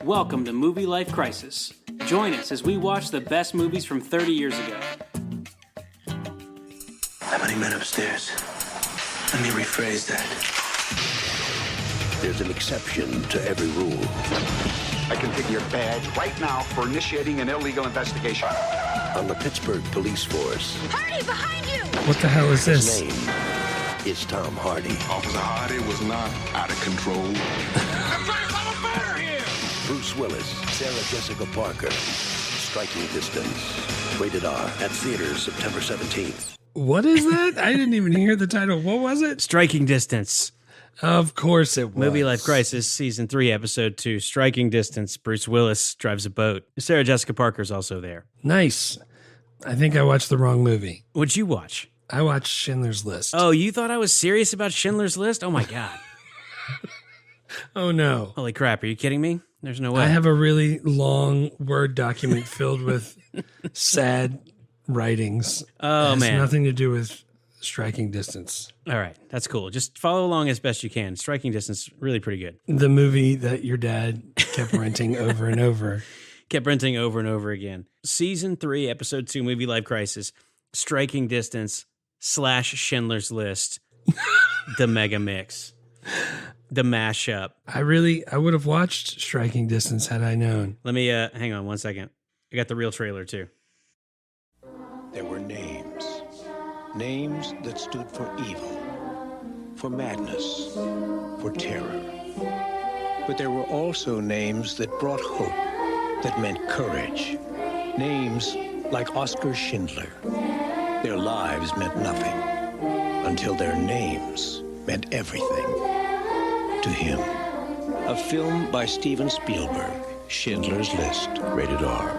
Welcome to Movie Life Crisis. Join us as we watch the best movies from 30 years ago. How many men upstairs? Let me rephrase that. There's an exception to every rule. I can take your badge right now for initiating an illegal investigation. On the Pittsburgh police force, Hardy, behind you! What the hell is his this? name is Tom Hardy. Officer Hardy was not out of control. Bruce Willis, Sarah Jessica Parker. Striking Distance. Rated R. At theaters September 17th. What is that? I didn't even hear the title. What was it? Striking Distance. Of course it was. Movie Life Crisis, Season 3, Episode 2, Striking Distance. Bruce Willis drives a boat. Sarah Jessica Parker's also there. Nice. I think I watched the wrong movie. What'd you watch? I watched Schindler's List. Oh, you thought I was serious about Schindler's List? Oh, my God. Oh, no. Holy crap, are you kidding me? There's no way. I have a really long Word document filled with sad writings. Oh, it has man. Nothing to do with Striking Distance. All right, that's cool. Just follow along as best you can. Striking Distance, really pretty good. The movie that your dad kept renting over and over. Kept renting over and over again. Season 3, Episode 2, Movie Life Crisis, Striking Distance / Schindler's List, the MEGAMIX, the mashup. I would have watched Striking Distance had I known. Let me, hang on one second. I got the real trailer too. There were names. Names that stood for evil, for madness, for terror. But there were also names that brought hope, that meant courage. Names like Oskar Schindler. Their lives meant nothing until their names meant everything to him. A film by Steven Spielberg, Schindler's List, rated R.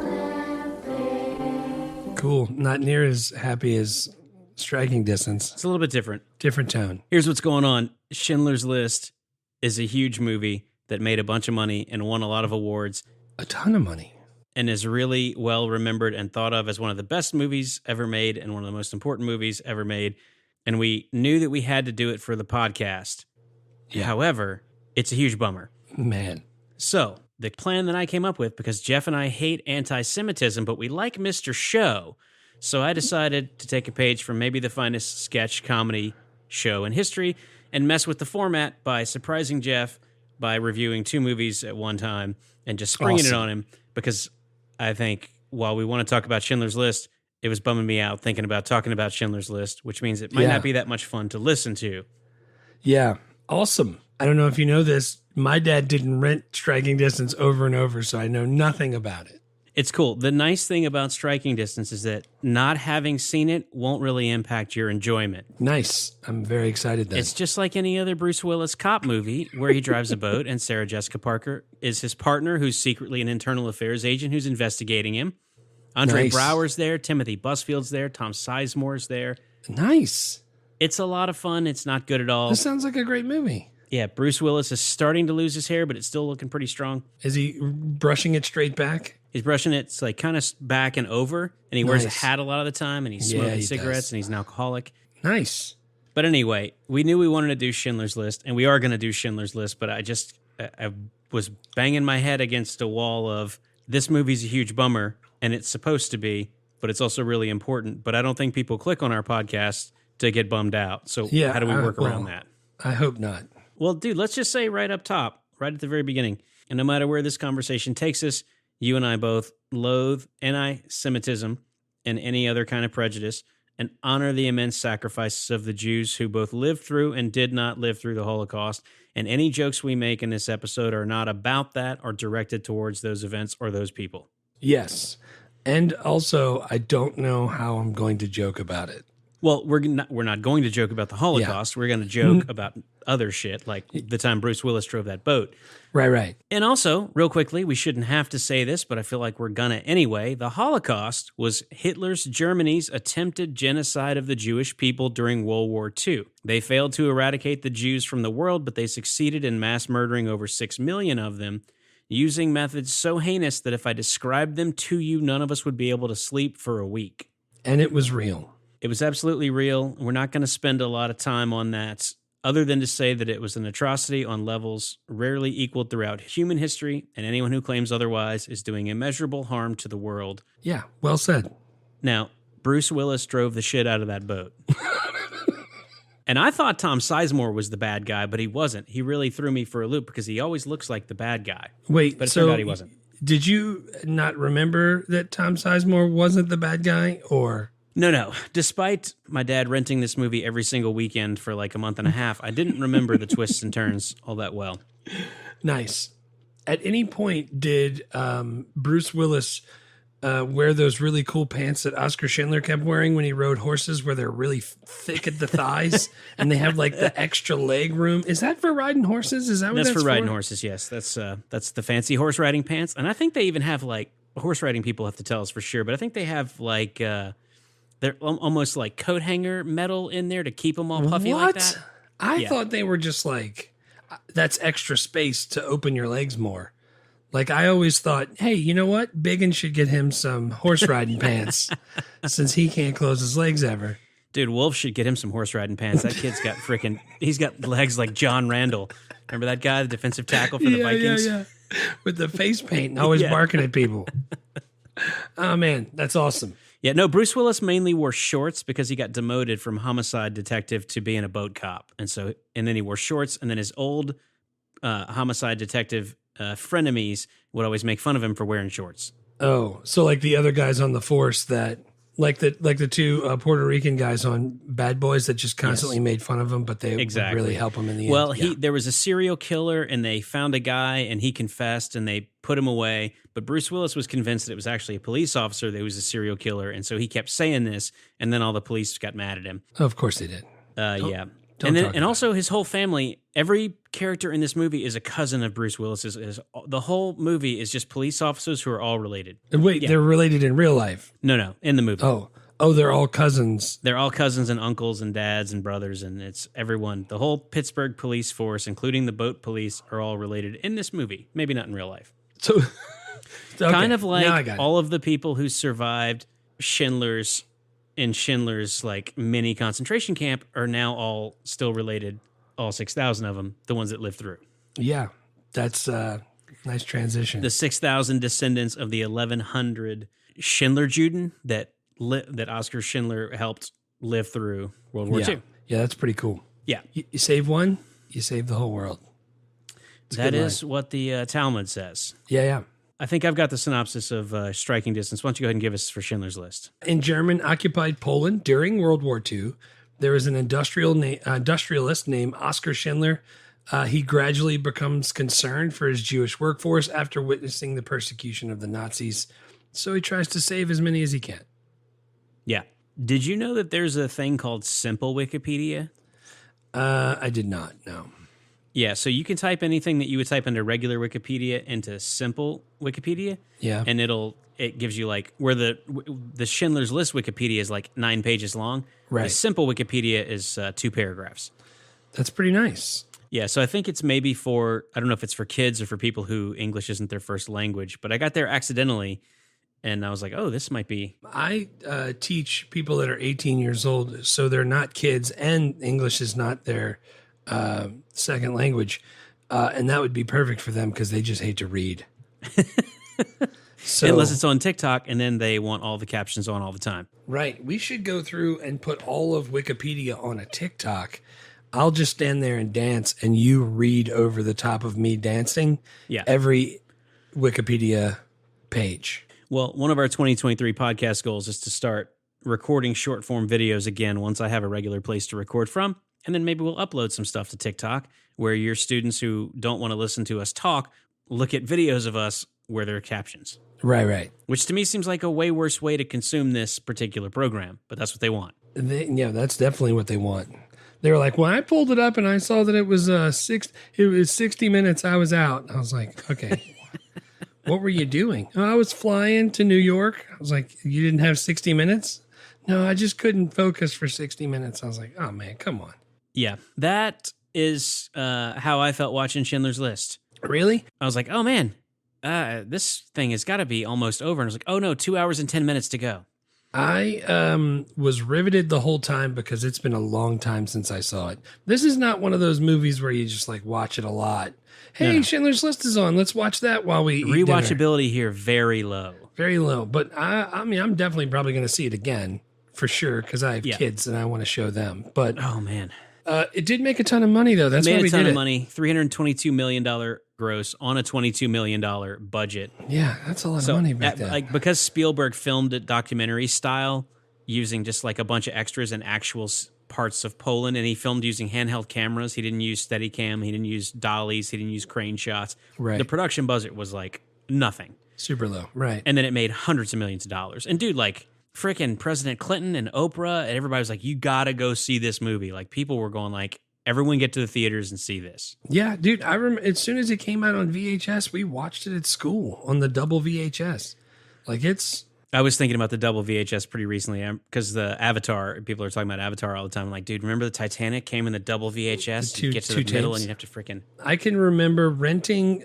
Cool. Not near as happy as Striking Distance. It's a little bit different. Different tone. Here's what's going on. Schindler's List is a huge movie that made a bunch of money and won a lot of awards. A ton of money. And is really well remembered and thought of as one of the best movies ever made and one of the most important movies ever made. And we knew that we had to do it for the podcast. Yeah. However, it's a huge bummer. Man. So the plan that I came up with, because Jeff and I hate anti-Semitism, but we like Mr. Show. So I decided to take a page from maybe the finest sketch comedy show in history and mess with the format by surprising Jeff by reviewing 2 movies at one time and just springing it on him, because I think while we want to talk about Schindler's List, it was bumming me out thinking about talking about Schindler's List, which means it might not be that much fun to listen to. Yeah. Awesome. I don't know if you know this. My dad didn't rent Striking Distance over and over, so I know nothing about it. It's cool. The nice thing about Striking Distance is that not having seen it won't really impact your enjoyment. Nice. I'm very excited then. It's just like any other Bruce Willis cop movie where he drives a boat and Sarah Jessica Parker is his partner, who's secretly an internal affairs agent who's investigating him. Andre Brower's there, Timothy Busfield's there, Tom Sizemore's there. Nice. It's a lot of fun. It's not good at all. This sounds like a great movie. Yeah, Bruce Willis is starting to lose his hair, but it's still looking pretty strong. Is he brushing it straight back? He's brushing it like kind of back and over, and he wears a hat a lot of the time, and he's smoking cigarettes, and he's an alcoholic. Nice. But anyway, we knew we wanted to do Schindler's List, and we are going to do Schindler's List, but I was banging my head against a wall of, this movie's a huge bummer, and it's supposed to be, but it's also really important. But I don't think people click on our podcast to get bummed out. So how do we work around that? I hope not. Well, dude, let's just say right up top, right at the very beginning, and no matter where this conversation takes us, you and I both loathe anti-Semitism and any other kind of prejudice and honor the immense sacrifices of the Jews who both lived through and did not live through the Holocaust. And any jokes we make in this episode are not about that or directed towards those events or those people. Yes. And also, I don't know how I'm going to joke about it. Well, we're not going to joke about the Holocaust. Yeah. We're going to joke about other shit, like the time Bruce Willis drove that boat. Right. And also, real quickly, we shouldn't have to say this, but I feel like we're gonna anyway. The Holocaust was Hitler's Germany's attempted genocide of the Jewish people during World War II. They failed to eradicate the Jews from the world, but they succeeded in mass murdering over 6 million of them, using methods so heinous that if I described them to you, none of us would be able to sleep for a week. And it was real. It was absolutely real. We're not going to spend a lot of time on that other than to say that it was an atrocity on levels rarely equaled throughout human history, and anyone who claims otherwise is doing immeasurable harm to the world. Yeah, well said. Now, Bruce Willis drove the shit out of that boat. And I thought Tom Sizemore was the bad guy, but he wasn't. He really threw me for a loop because he always looks like the bad guy. Wait, but it so turned out he wasn't. Did you not remember that Tom Sizemore wasn't the bad guy, or? No. Despite my dad renting this movie every single weekend for like a month and a half, I didn't remember the twists and turns all that well. Nice. At any point, did Bruce Willis wear those really cool pants that Oscar Schindler kept wearing when he rode horses, where they're really thick at the thighs and they have like the extra leg room? Is that for riding horses? Is that what that's for riding horses? Yes, that's the fancy horse riding pants, and I think they even have like horse riding people have to tell us for sure, but I think they have like they're almost like coat hanger metal in there to keep them all puffy like that. I thought they were just like that's extra space to open your legs more. Like, I always thought, hey, you know what? Biggin should get him some horse riding pants since he can't close his legs ever. Dude, Wolf should get him some horse riding pants. That kid's got he's got legs like John Randall. Remember that guy, the defensive tackle for the Vikings? Yeah. With the face paint and always barking at people. Oh, man, that's awesome. Yeah, no, Bruce Willis mainly wore shorts because he got demoted from homicide detective to being a boat cop. And then he wore shorts, and then his old homicide detective frenemies would always make fun of him for wearing shorts. Oh, so like the other guys on the force that, like the two Puerto Rican guys on Bad Boys that just constantly made fun of him, but they would really help him in the end. Well, there was a serial killer, and they found a guy, and he confessed, and they put him away. But Bruce Willis was convinced that it was actually a police officer that was a serial killer, and so he kept saying this, and then all the police got mad at him. Of course they did. Yeah. And also his whole family, every character in this movie is a cousin of Bruce Willis's. The whole movie is just police officers who are all related. And wait, they're related in real life? No, in the movie. Oh, they're all cousins. They're all cousins and uncles and dads and brothers, and it's everyone. The whole Pittsburgh police force, including the boat police, are all related in this movie. Maybe not in real life. So, kind of like all of the people who survived Schindler's like mini concentration camp are now all still related, all 6,000 of them, the ones that lived through. Yeah, that's a nice transition. The 6,000 descendants of the 1,100 Schindler Juden that Oscar Schindler helped live through World War II. Yeah, that's pretty cool. Yeah. You save one, you save the whole world. That is what the Talmud says. Yeah. I think I've got the synopsis of Striking Distance. Why don't you go ahead and give us for Schindler's List? In German-occupied Poland during World War II, there was an industrialist named Oskar Schindler. He gradually becomes concerned for his Jewish workforce after witnessing the persecution of the Nazis. So he tries to save as many as he can. Yeah. Did you know that there's a thing called Simple Wikipedia? I did not, no. Yeah, so you can type anything that you would type into regular Wikipedia into Simple Wikipedia. Yeah. And it gives you like where the Schindler's List Wikipedia is like 9 pages long. Right. The Simple Wikipedia is 2 paragraphs. That's pretty nice. Yeah, so I think it's maybe for, I don't know if it's for kids or for people who English isn't their first language, but I got there accidentally and I was like, oh, this might be. I teach people that are 18 years old, so they're not kids and English is not their second language. And that would be perfect for them because they just hate to read. So, unless it's on TikTok and then they want all the captions on all the time. Right. We should go through and put all of Wikipedia on a TikTok. I'll just stand there and dance and you read over the top of me dancing every Wikipedia page. Well, one of our 2023 podcast goals is to start recording short form videos again once I have a regular place to record from. And then maybe we'll upload some stuff to TikTok where your students who don't want to listen to us talk look at videos of us where there are captions. Right. Which to me seems like a way worse way to consume this particular program, but that's what they want. That's definitely what they want. They were like, when I pulled it up and I saw that it was 60 minutes, I was out. I was like, okay, what were you doing? Oh, I was flying to New York. I was like, you didn't have 60 minutes? No, I just couldn't focus for 60 minutes. I was like, oh man, come on. Yeah, that is how I felt watching Schindler's List. Really? I was like, oh man, this thing has got to be almost over. And I was like, oh no, 2 hours and 10 minutes to go. I was riveted the whole time because it's been a long time since I saw it. This is not one of those movies where you just like watch it a lot. Hey, No. Schindler's List is on. Let's watch that while we eat dinner. Rewatchability here very low. Very low. But I mean, I'm definitely probably going to see it again for sure because I have kids and I want to show them. But Oh man, it did make a ton of money though. That's why made we a ton did of it. money. $322 million gross on a $22 million budget. Yeah, that's a lot of money back then. like because Spielberg filmed it documentary style, using just like a bunch of extras and actual parts of Poland, and he filmed using handheld cameras. He didn't use Steadicam. He didn't use dollies. He didn't use crane shots. Right. The production budget was like nothing, Super low. Right. and then it made hundreds of millions of dollars. And dude, like freaking President Clinton and Oprah and everybody was like, "You gotta go see this movie." Like people were going like, "Everyone get to the theaters and see this." Yeah, dude, I remember as soon as it came out on VHS, we watched it at school on the double VHS. Like it's I was thinking about the double VHS pretty recently because the Avatar, people are talking about Avatar all the time. I'm like, dude, remember the Titanic came in the double VHS? two- You get to two the middle tapes. and you'd have to freaking. I can remember renting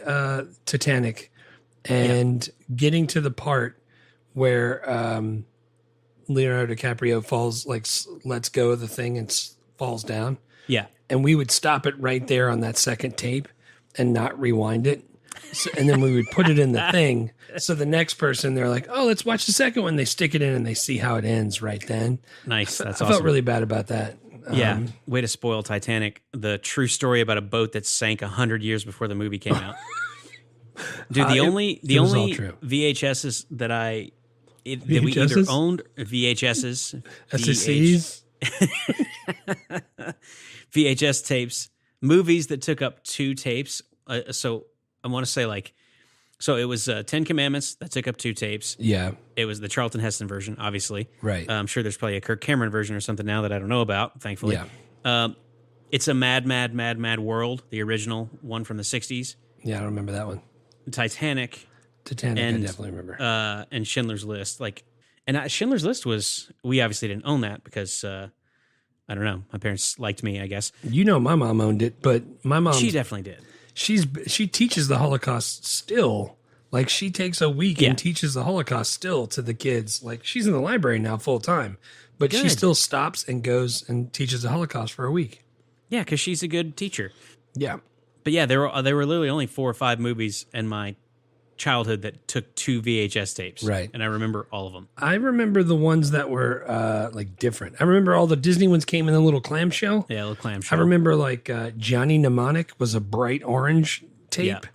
Titanic and getting to the part where Leonardo DiCaprio falls, like lets go of the thing and falls down. Yeah. And we would stop it right there on that second tape and not rewind it. So, and then we would put it in the thing. So the next person, they're like, oh, let's watch the second one. They stick it in and they see how it ends right then. Nice. That's I awesome. felt really bad about that. Yeah. Way to spoil Titanic, the true story about a boat that sank 100 years before the movie came out. Dude, the only it was all true. VHSs that we either VHSs? owned VHSs, SSCs. VHS tapes, movies that took up two tapes. So I want to say so it was 10 Commandments that took up two tapes. Yeah. It was the Charlton Heston version, obviously. Right. I'm sure there's probably a Kirk Cameron version or something now that I don't know about, thankfully. Yeah. It's a Mad, Mad, Mad, Mad World, the original one from the 60s. Yeah, I don't remember that one. Titanic. Titanic, And, I definitely remember. And Schindler's List. Schindler's List we obviously didn't own that because, I don't know, my parents liked me, I guess. You know, my mom owned it, but my mom, She definitely did. she teaches the Holocaust still. Like she takes a week Yeah. and teaches the Holocaust still to the kids. Like she's in the library now full time, but she Good. still stops and goes and teaches the Holocaust for a week. Yeah, because she's a good teacher. Yeah. But yeah, there were literally only 4 or 5 movies in my childhood that took 2 VHS tapes. Right. And I remember all of them. I remember the ones that were like different. I remember all the Disney ones came in a little clamshell. Yeah, a little clamshell. I remember like Johnny Mnemonic was a bright orange tape.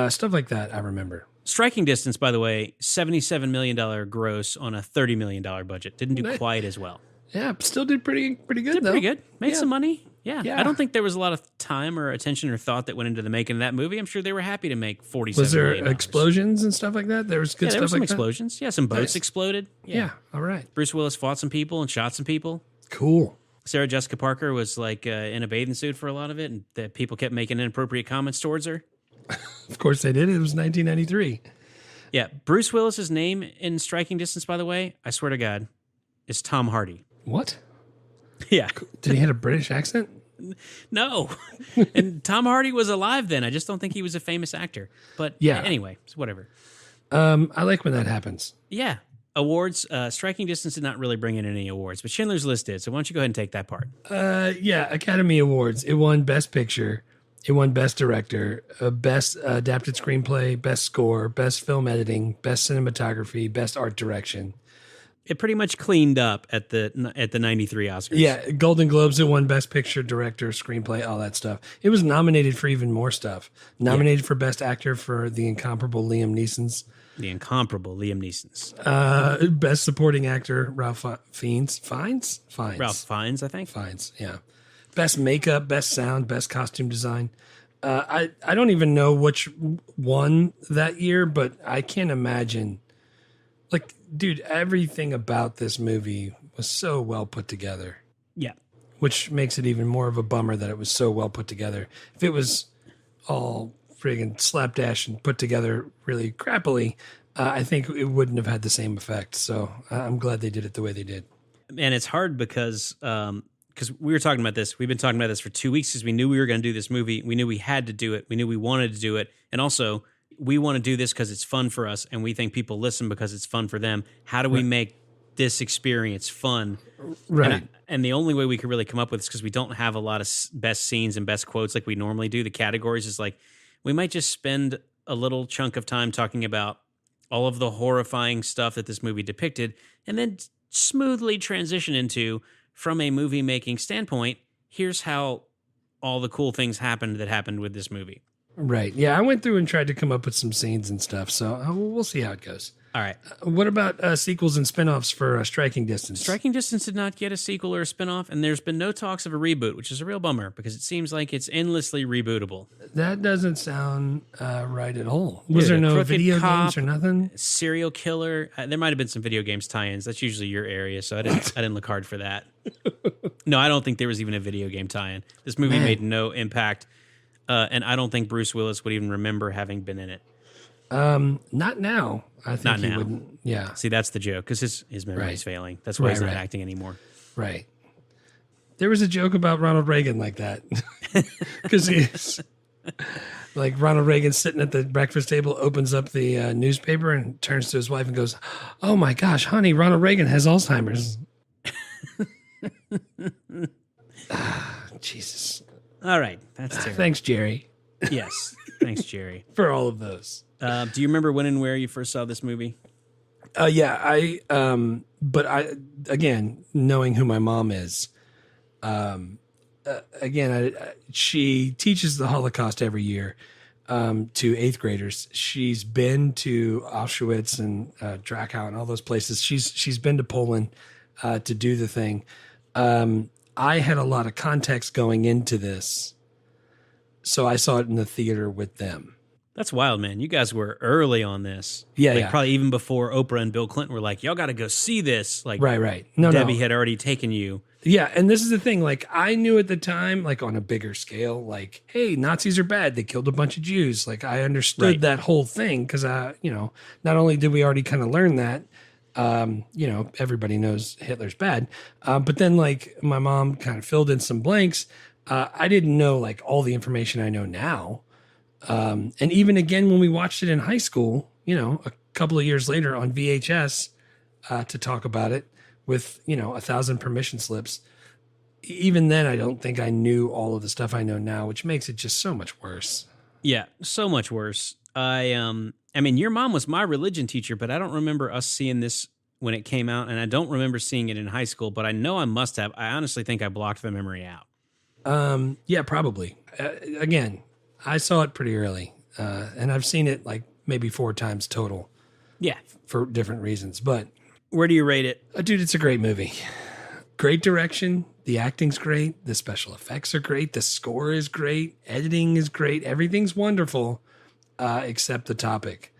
Stuff like that I remember. Striking Distance, by the way, $77 million gross on a $30 million budget. Didn't do quite as well. Yeah, still did pretty good Did though. pretty good. Made Yeah. some money. Yeah. Yeah. I don't think there was a lot of time or attention or thought that went into the making of that movie. I'm sure they were happy to make $47 Was there million. explosions and stuff like that? There was good Yeah, there stuff were some like that. explosions. Yeah, some boats Nice. exploded. Yeah. All right. Bruce Willis fought some people and shot some people. Cool. Sarah Jessica Parker was like in a bathing suit for a lot of it, and that people kept making inappropriate comments towards her. Of course they did. It was 1993. Yeah, Bruce Willis's name in Striking Distance, by the way, I swear to God, is Tom Hardy. What? Yeah, Did he have a British accent? no, and Tom Hardy was alive then. I just don't think he was a famous actor. But Yeah. anyway, it's whatever. I like when that happens. Yeah, awards. Striking Distance did not really bring in any awards, but Schindler's List did. So why don't you go ahead and take that part? Yeah, Academy Awards. It won Best Picture. It won Best Director, Best Adapted Screenplay, Best Score, Best Film Editing, Best Cinematography, Best Art Direction. It pretty much cleaned up at the '93 Oscars. Yeah, Golden Globes, it won Best Picture, Director, Screenplay, all that stuff. It was nominated for even more stuff. Nominated for Best Actor for the incomparable Liam Neeson's. The incomparable Liam Neeson's. Best Supporting Actor, Ralph Fiennes. Fiennes? Ralph Fiennes, I think. Fiennes, yeah. Best Makeup, Best Sound, Best Costume Design. I don't even know which won that year, but I can't imagine. Like, dude, everything about this movie was so well put together, Yeah. which makes it even more of a bummer that it was so well put together. If it was all friggin' slapdash and put together really crappily, I think it wouldn't have had the same effect. So I'm glad they did it the way they did. And it's hard because we were talking about this. We've been talking about this for 2 weeks because we knew we were going to do this movie. We knew we had to do it. We knew we wanted to do it. And also, we want to do this because it's fun for us, and we think people listen because it's fun for them. How do we make this experience fun. Right. And the only way we could really come up with this, because we don't have a lot of best scenes and best quotes like we normally do, the categories is like, we might just spend a little chunk of time talking about all of the horrifying stuff that this movie depicted, and then smoothly transition into, from a movie making standpoint, here's how all the cool things happened that happened with this movie. Right. Yeah, I went through and tried to come up with some scenes and stuff, so we'll see how it goes. All right. What about sequels and spinoffs for Striking Distance? Striking Distance did not get a sequel or a spinoff, and there's been no talks of a reboot, which is a real bummer because it seems like it's endlessly rebootable. That doesn't sound right at all. Was there no video games or nothing? Serial killer. There might have been some video games tie-ins. That's usually your area, so I didn't look hard for that. No, I don't think there was even a video game tie-in. This movie made no impact, and I don't think Bruce Willis would even remember having been in it. Not now. I think Not he now. wouldn't. Yeah. See, that's the joke, because his memory's failing. That's why he's not acting anymore. Right. There was a joke about Ronald Reagan like that. Because he's like Ronald Reagan sitting at the breakfast table, opens up the newspaper and turns to his wife and goes, "Oh my gosh, honey, Ronald Reagan has Alzheimer's." Jesus. All right. That's terrible. Thanks, Jerry, Yes. Thanks, Jerry. for all of those. Do you remember when and where you first saw this movie? Yeah, but again, knowing who my mom is, she teaches the Holocaust every year to eighth graders. She's been to Auschwitz and Dachau and all those places. She's been to Poland to do the thing. I had a lot of context going into this, so I saw it in the theater with them. That's wild, man. You guys were early on this. Yeah. Probably even before Oprah and Bill Clinton were like, y'all got to go see this. Like, Right. No, Debbie had already taken you. Yeah, and this is the thing. Like, I knew at the time, like on a bigger scale, like, hey, Nazis are bad. They killed a bunch of Jews. Like, I understood that whole thing because, not only did we already kind of learn that, everybody knows Hitler's bad, but then like my mom kind of filled in some blanks. I didn't know like all the information I know now. And even again, when we watched it in high school, a couple of years later on VHS, to talk about it with, 1,000 permission slips. Even then, I don't think I knew all of the stuff I know now, which makes it just so much worse. Yeah, so much worse. I mean, your mom was my religion teacher, but I don't remember us seeing this when it came out, and I don't remember seeing it in high school, but I know I must have. I honestly think I blocked the memory out. Yeah, probably. Again, I saw it pretty early, and I've seen it like maybe 4 times total. Yeah. For different reasons, but Where do you rate it? dude, it's a great movie. Great direction. The acting's great. The special effects are great. The score is great. Editing is great. Everything's wonderful, except the topic.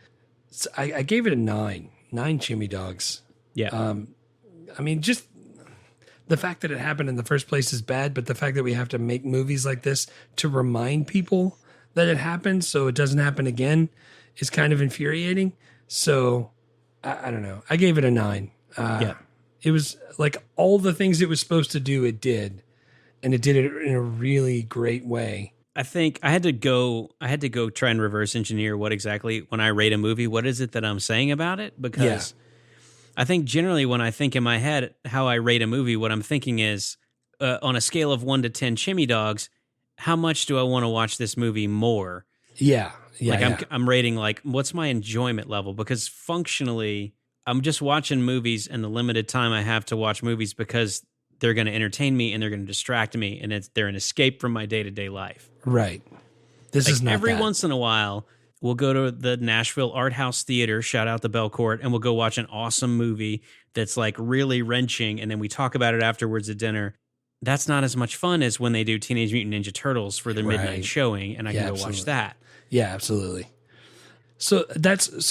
So I gave it a 9. 9 chimmy dogs. Yeah. I mean, just the fact that it happened in the first place is bad, but the fact that we have to make movies like this to remind people that it happened so it doesn't happen again is kind of infuriating. So I don't know. I gave it a 9. Yeah. It was like all the things it was supposed to do, it did. And it did it in a really great way. I think I had to go try and reverse engineer what exactly, when I rate a movie, what is it that I'm saying about it? Because I think generally when I think in my head how I rate a movie, what I'm thinking is on a scale of 1 to 10 chimmy dogs, how much do I want to watch this movie more? Yeah. I'm rating like, what's my enjoyment level? Because functionally, I'm just watching movies in the limited time I have to watch movies because they're going to entertain me and they're going to distract me, and they're an escape from my day-to-day life. Right. This Like is not every that. once in a while, we'll go to the Nashville Art House Theater, shout out the Belcourt, and we'll go watch an awesome movie that's like really wrenching, and then we talk about it afterwards at dinner. That's not as much fun as when they do Teenage Mutant Ninja Turtles for their midnight showing, and I can go watch that. Yeah, absolutely. So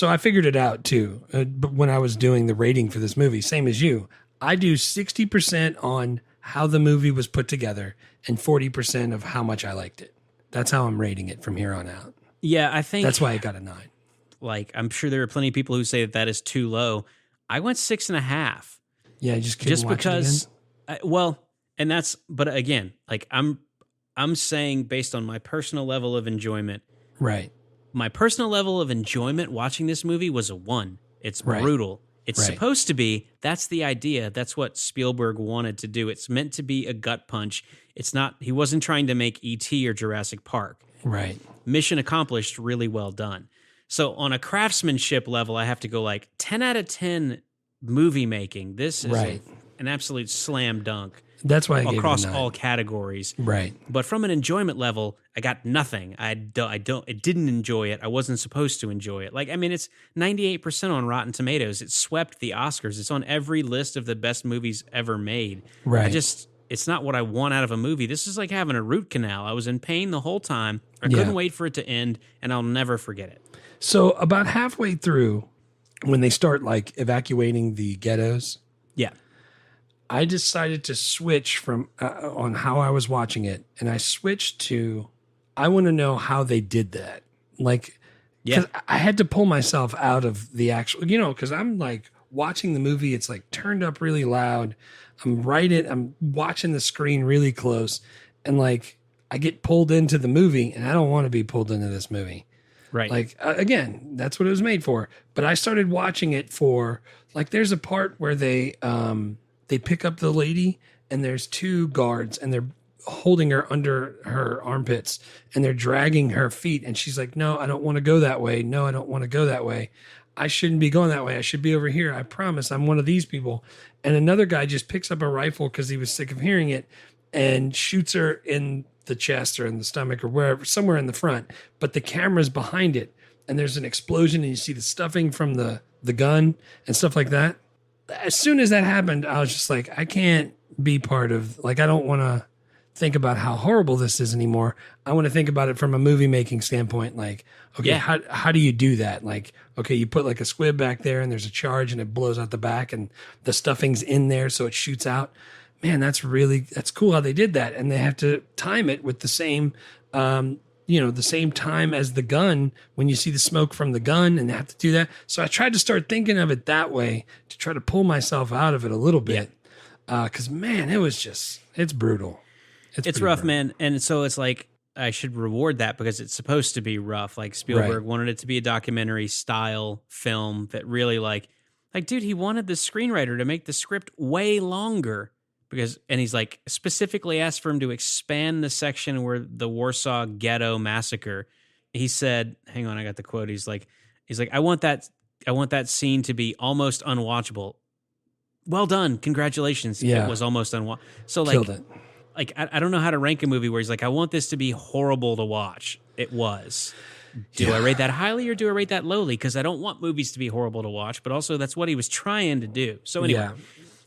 I figured it out too. But when I was doing the rating for this movie, same as you, I do 60% on how the movie was put together and 40% of how much I liked it. That's how I'm rating it from here on out. Yeah, I think That's why I got a 9. Like, I'm sure there are plenty of people who say that is too low. I went 6.5. Yeah, just because, but again, like I'm saying based on my personal level of enjoyment. Right. My personal level of enjoyment watching this movie was a 1. It's Right. brutal. It's Right. supposed to be. That's the idea. That's what Spielberg wanted to do. It's meant to be a gut punch. It's not. He wasn't trying to make E.T. or Jurassic Park. Right. Mission accomplished, really well done. So on a craftsmanship level, I have to go like 10 out of 10 movie making. This is Right. an absolute slam dunk That's why I gave across it a 9. all categories. Right. But from an enjoyment level, I got nothing. I didn't enjoy it. I wasn't supposed to enjoy it. Like, I mean, it's 98% on Rotten Tomatoes. It swept the Oscars. It's on every list of the best movies ever made. Right. It's not what I want out of a movie. This is like having a root canal. I was in pain the whole time. I couldn't wait for it to end, and I'll never forget it. So about halfway through, when they start like evacuating the ghettos, Yeah. I decided to switch from on how I was watching it, and I switched to I want to know how they did that. Like, because I had to pull myself out of the actual, because I'm like watching the movie. It's like turned up really loud. I'm watching the screen really close, and like I get pulled into the movie, and I don't want to be pulled into this movie. Right. Like, again, that's what it was made for. But I started watching it for, like, there's a part where they pick up the lady, and there's 2 guards, and they're holding her under her armpits, and they're dragging her feet. And she's like, no, I don't want to go that way. No, I don't want to go that way. I shouldn't be going that way. I should be over here. I promise I'm one of these people. And another guy just picks up a rifle because he was sick of hearing it and shoots her in the chest or in the stomach or wherever, somewhere in the front. But the camera's behind it, and there's an explosion, and you see the stuffing from the gun and stuff like that. As soon as that happened, I was just like, I can't be part of, like, I don't want to think about how horrible this is anymore. I want to think about it from a movie making standpoint. Like, okay, how do you do that? Like, okay, you put like a squib back there, and there's a charge, and it blows out the back, and the stuffing's in there, so it shoots out. Man, that's cool how they did that. And they have to time it with the same, the same time as the gun when you see the smoke from the gun, and they have to do that. So I tried to start thinking of it that way to try to pull myself out of it a little bit. Cause man, it's brutal. It's rough, brutal. man. And so it's like, I should reward that because it's supposed to be rough. Like Spielberg wanted it to be a documentary style film that really like, dude, he wanted the screenwriter to make the script way longer. And he's like specifically asked for him to expand the section where the Warsaw Ghetto massacre. He said, "Hang on, I got the quote." He's like, I want that scene to be almost unwatchable. Well done, congratulations. Yeah. It was almost unwatchable. So Killed it. Like I don't know how to rank a movie where he's like, I want this to be horrible to watch. It was. Do I rate that highly or do I rate that lowly? Because I don't want movies to be horrible to watch, but also that's what he was trying to do. So anyway. Yeah.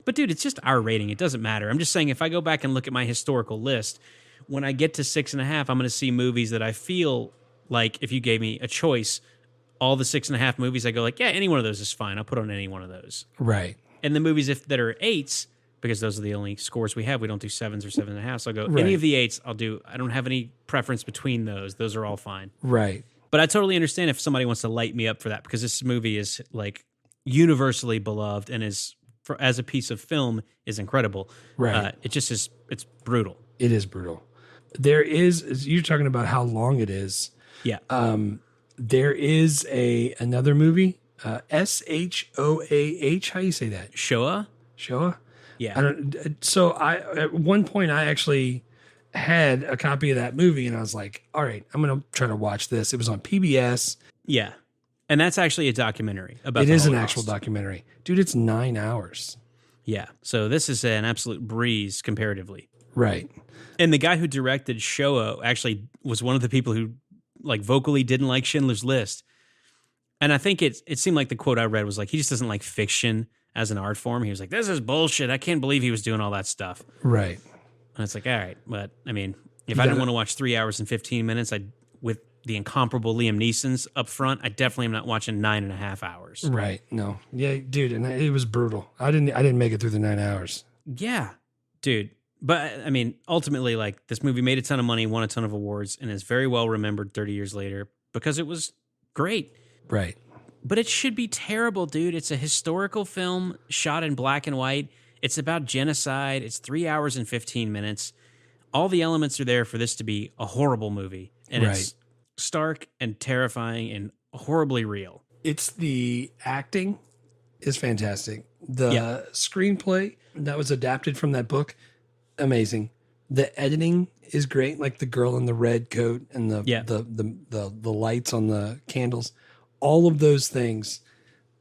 But dude, it's just our rating. It doesn't matter. I'm just saying if I go back and look at my historical list, when I get to 6.5, I'm going to see movies that I feel like if you gave me a choice, all the 6.5 movies, I go like, yeah, any one of those is fine. I'll put on any one of those. Right. And the movies that are 8s, because those are the only scores we have, we don't do 7s or 7.5. So I'll go, Right. any of the 8s, I'll do. I don't have any preference between those. Those are all fine. Right. But I totally understand if somebody wants to light me up for that because this movie is like universally beloved and is, as a piece of film, is incredible. Right. It just is. It's brutal. It is brutal. There is, you're talking about how long it is. Yeah. There is another movie, Shoah. How you say that? Shoah. Shoah. Yeah. So at one point I actually had a copy of that movie, and I was like, all right, I'm gonna try to watch this. It was on PBS. Yeah. And that's actually a documentary about. It the is an Holocaust. actual documentary, dude. It's 9 hours. Yeah. So this is an absolute breeze comparatively. Right. And the guy who directed Shoah actually was one of the people who like vocally didn't like Schindler's List. And I think it seemed like the quote I read was like, he just doesn't like fiction as an art form. He was like, this is bullshit. I can't believe he was doing all that stuff. Right. And it's like, all right. But I mean, if I didn't want to watch 3 hours and 15 minutes, with the incomparable Liam Neeson's up front, I definitely am not watching 9.5 hours. Right. No. Yeah, dude. And it was brutal. I didn't make it through the 9 hours. Yeah, dude. But I mean, ultimately, like this movie made a ton of money, won a ton of awards, and is very well remembered 30 years later because it was great. Right. But it should be terrible, dude. It's a historical film shot in black and white. It's about genocide. It's 3 hours and 15 minutes. All the elements are there for this to be a horrible movie. And it's stark and terrifying and horribly real. It's the acting is fantastic. The Yeah. screenplay that was adapted from that book, amazing. The editing is great, like the girl in the red coat and the lights on the candles, all of those things.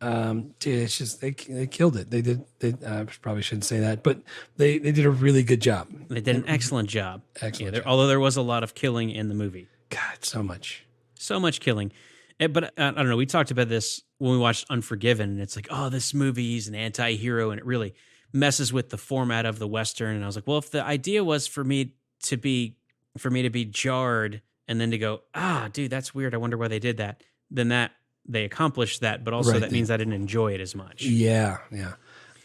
Dude, it's just they killed it. I probably shouldn't say that, but they did a really good job. They did an excellent job. Excellent. Job. Although there was a lot of killing in the movie. God, so much killing. But I don't know. We talked about this when we watched Unforgiven, and it's like, oh, this movie's an anti-hero, and it really messes with the format of the Western. And I was like, well, if the idea was for me to be jarred and then to go, dude, that's weird. I wonder why they did that. Then they accomplished that, but also that means I didn't enjoy it as much. Yeah.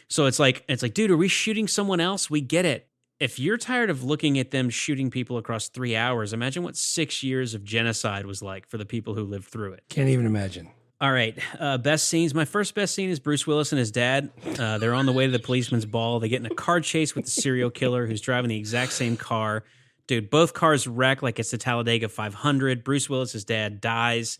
So it's like, dude, are we shooting someone else? We get it. If you're tired of looking at them shooting people across 3 hours, imagine what 6 years of genocide was like for the people who lived through it. Can't even imagine. All right, best scenes. My first best scene is Bruce Willis and his dad. They're on the way to the policeman's ball. They get in a car chase with the serial killer who's driving the exact same car. Dude, both cars wreck like it's the Talladega 500. Bruce Willis's dad dies,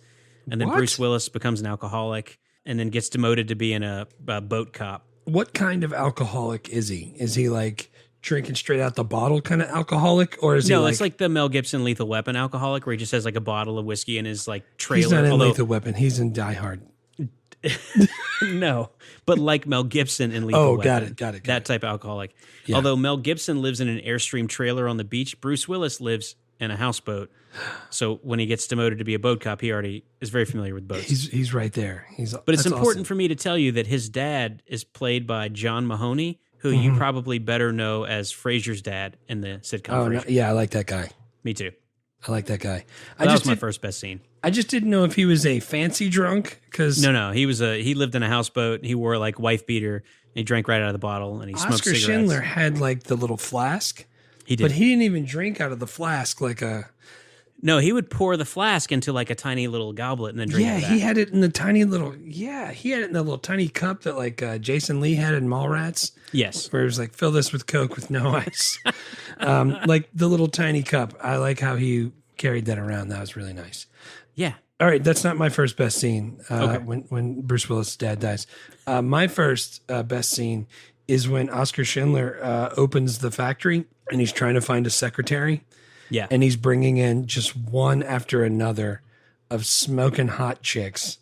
and then Bruce Willis becomes an alcoholic and then gets demoted to being a boat cop. What kind of alcoholic is he? Is he like drinking straight out the bottle kind of alcoholic, or is he like... it's like the Mel Gibson Lethal Weapon alcoholic where he just has like a bottle of whiskey in his like trailer. He's not in Lethal Weapon. He's in Die Hard. No, but like Mel Gibson in Lethal Weapon. Got it. That type of alcoholic. Yeah. Although Mel Gibson lives in an Airstream trailer on the beach, Bruce Willis lives in a houseboat. So when he gets demoted to be a boat cop, he already is very familiar with boats. He's right there. But it's important for me to tell you that his dad is played by John Mahoney, who you probably better know as Frasier's dad in the sitcom. Oh, no, yeah, I like that guy. Me too. I like that guy. That was my first best scene. I just didn't know if he was a fancy drunk because no, he lived in a houseboat. He wore like wife beater. And he drank right out of the bottle, and he smoked cigarettes. Schindler had like the little flask. He did, but he didn't even drink out of the flask like a. No, he would pour the flask into like a tiny little goblet and then drink. Yeah, he had it in the tiny little. Yeah, he had it in the little tiny cup that like Jason Lee had in Mallrats. Yes, where it was like, fill this with Coke with no ice. Like the little tiny cup. I like how he carried that around. That was really nice. Yeah. All right, that's not my first best scene. Okay. When Bruce Willis' dad dies, my first best scene is when Oscar Schindler opens the factory and he's trying to find a secretary. Yeah. And he's bringing in just one after another of smoking hot chicks.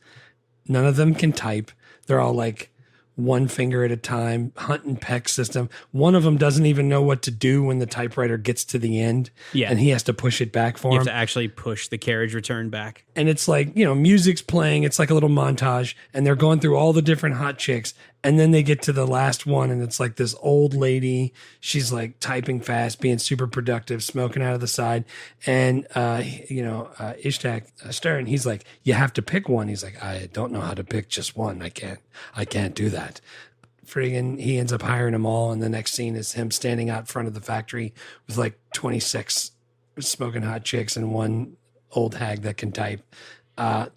None of them can type. They're all like one finger at a time, hunt and peck system. One of them doesn't even know what to do when the typewriter gets to the end. Yeah. And he has to push it back for him. You have to actually push the carriage return back. And it's like, music's playing. It's like a little montage. And they're going through all the different hot chicks. And then they get to the last one. And it's like this old lady. She's like typing fast, being super productive, smoking out of the side. And, Ishtak Stern, he's like, you have to pick one. He's like, I don't know how to pick just one. I can't do that. Friggin', he ends up hiring them all. And the next scene is him standing out front of the factory with like 26 smoking hot chicks and one old hag that can type. I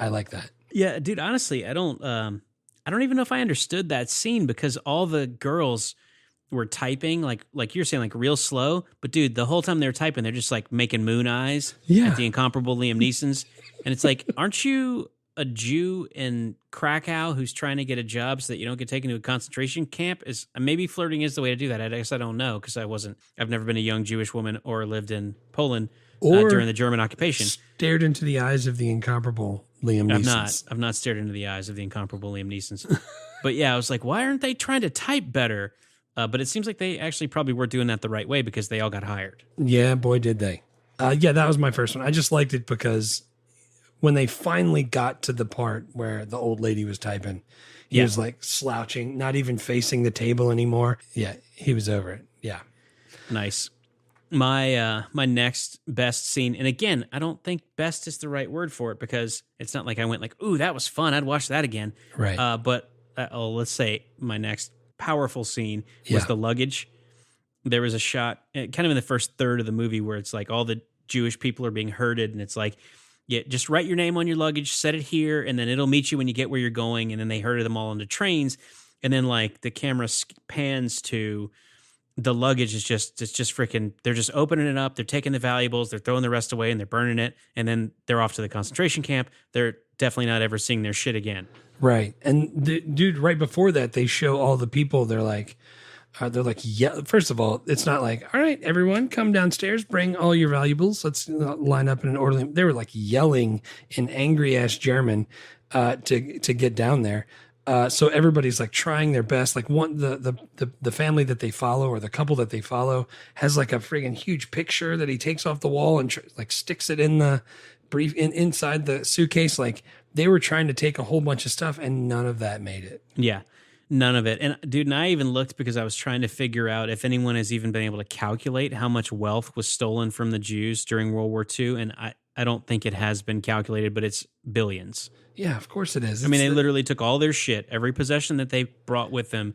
like that. Yeah, dude, honestly, I don't even know if I understood that scene because all the girls were typing like you're saying, like real slow. But dude, the whole time they're typing, they're just like making moon eyes at the incomparable Liam Neeson's. And it's like, aren't you a Jew in Krakow who's trying to get a job so that you don't get taken to a concentration camp? Is maybe flirting is the way to do that. I guess I don't know because I've never been a young Jewish woman or lived in Poland during the German occupation. Stared into the eyes of the incomparable Liam Neeson. I've not stared into the eyes of the incomparable Liam Neeson's. But yeah, I was like, why aren't they trying to type better? But it seems like they actually probably were doing that the right way because they all got hired. Yeah, boy, did they. Yeah, that was my first one. I just liked it because when they finally got to the part where the old lady was typing, he was like slouching, not even facing the table anymore. Yeah, he was over it. Yeah. Nice. My next best scene, and again, I don't think best is the right word for it because it's not like I went like, ooh, that was fun. I'd watch that again. Right. But let's say my next powerful scene was the luggage. There was a shot kind of in the first third of the movie where it's like all the Jewish people are being herded and it's like, yeah, just write your name on your luggage, set it here, and then it'll meet you when you get where you're going. And then they herded them all into trains. And then like the camera pans to the luggage is just freaking, they're just opening it up. They're taking the valuables. They're throwing the rest away and they're burning it. And then they're off to the concentration camp. They're definitely not ever seeing their shit again. Right. And dude, right before that, they show all the people. They're like, yeah. First of all, it's not like, all right, everyone, come downstairs, bring all your valuables. Let's line up in an orderly. They were like yelling in angry ass German to get down there. So everybody's like trying their best. Like the family that they follow, or the couple that they follow, has like a friggin' huge picture that he takes off the wall and like sticks it in the inside the suitcase. Like they were trying to take a whole bunch of stuff, and none of that made it. Yeah. None of it. And dude, and I even looked because I was trying to figure out if anyone has even been able to calculate how much wealth was stolen from the Jews during World War II. And I don't think it has been calculated, but it's billions. Yeah, of course it is. I mean, they literally took all their shit, every possession that they brought with them,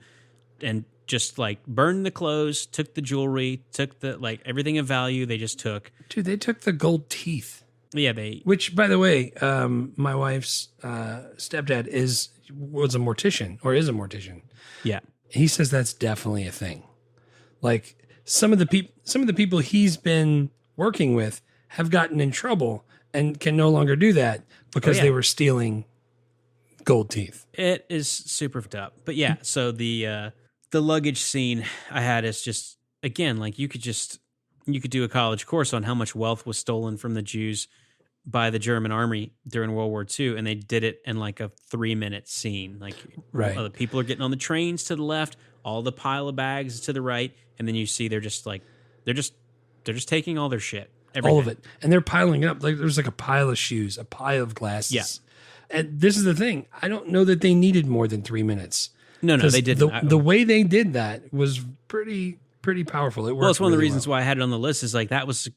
and just like burned the clothes, took the jewelry, took the like everything of value they just took. Dude, they took the gold teeth. Yeah, which, by the way, my wife's stepdad was a mortician, or is a mortician. Yeah, he says that's definitely a thing. Like some of the people he's been working with have gotten in trouble and can no longer do that because they were stealing gold teeth. It is super fucked up. But yeah, so the luggage scene I had is just, again, like you could do a college course on how much wealth was stolen from the Jews by the German army during World War II, and they did it in like a 3-minute scene. Like, right, the people are getting on the trains to the left, all the pile of bags to the right, and then you see they're just taking all their shit, everything. All of it, and they're piling up. Like there's like a pile of shoes, a pile of glasses. Yeah. And this is the thing. I don't know that they needed more than 3 minutes. No, they didn't. The way they did that was pretty powerful. It worked. Well, it's one of the reasons well. why I had it on the list. Is like that was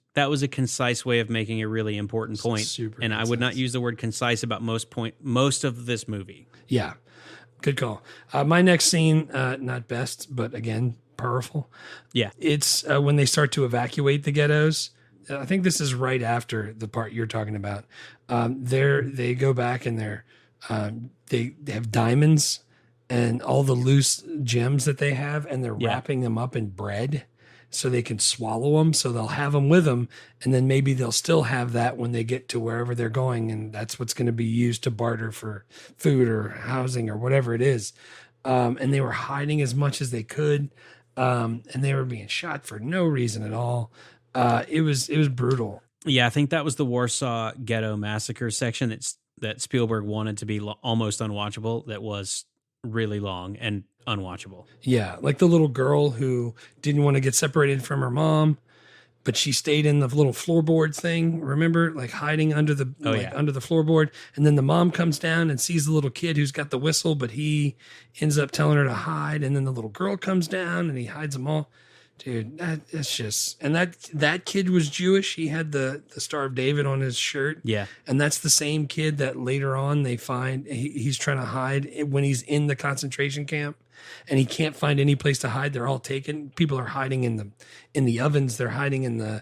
a concise way of making a really important point. Super and concise. I would not use the word concise about most of this movie. Yeah, good call. My next scene, not best, but again powerful. Yeah, it's when they start to evacuate the ghettos. I think this is right after the part you're talking about. They go back and they have diamonds and all the loose gems that they have, and they're wrapping them up in bread so they can swallow them. So they'll have them with them, and then maybe they'll still have that when they get to wherever they're going, and that's what's going to be used to barter for food or housing or whatever it is. And they were hiding as much as they could, and they were being shot for no reason at all. It was brutal. Yeah, I think that was the Warsaw Ghetto Massacre section that Spielberg wanted to be almost unwatchable. That was really long and unwatchable. Yeah, like the little girl who didn't want to get separated from her mom, but she stayed in the little floorboard thing. Remember, like hiding under the under the floorboard, and then the mom comes down and sees the little kid who's got the whistle, but he ends up telling her to hide, and then the little girl comes down and he hides them all. Dude, that's just, and that kid was Jewish. He had the Star of David on his shirt. Yeah. And that's the same kid that later on they find he's trying to hide when he's in the concentration camp, and he can't find any place to hide. They're all taken. People are hiding in the ovens. They're hiding in the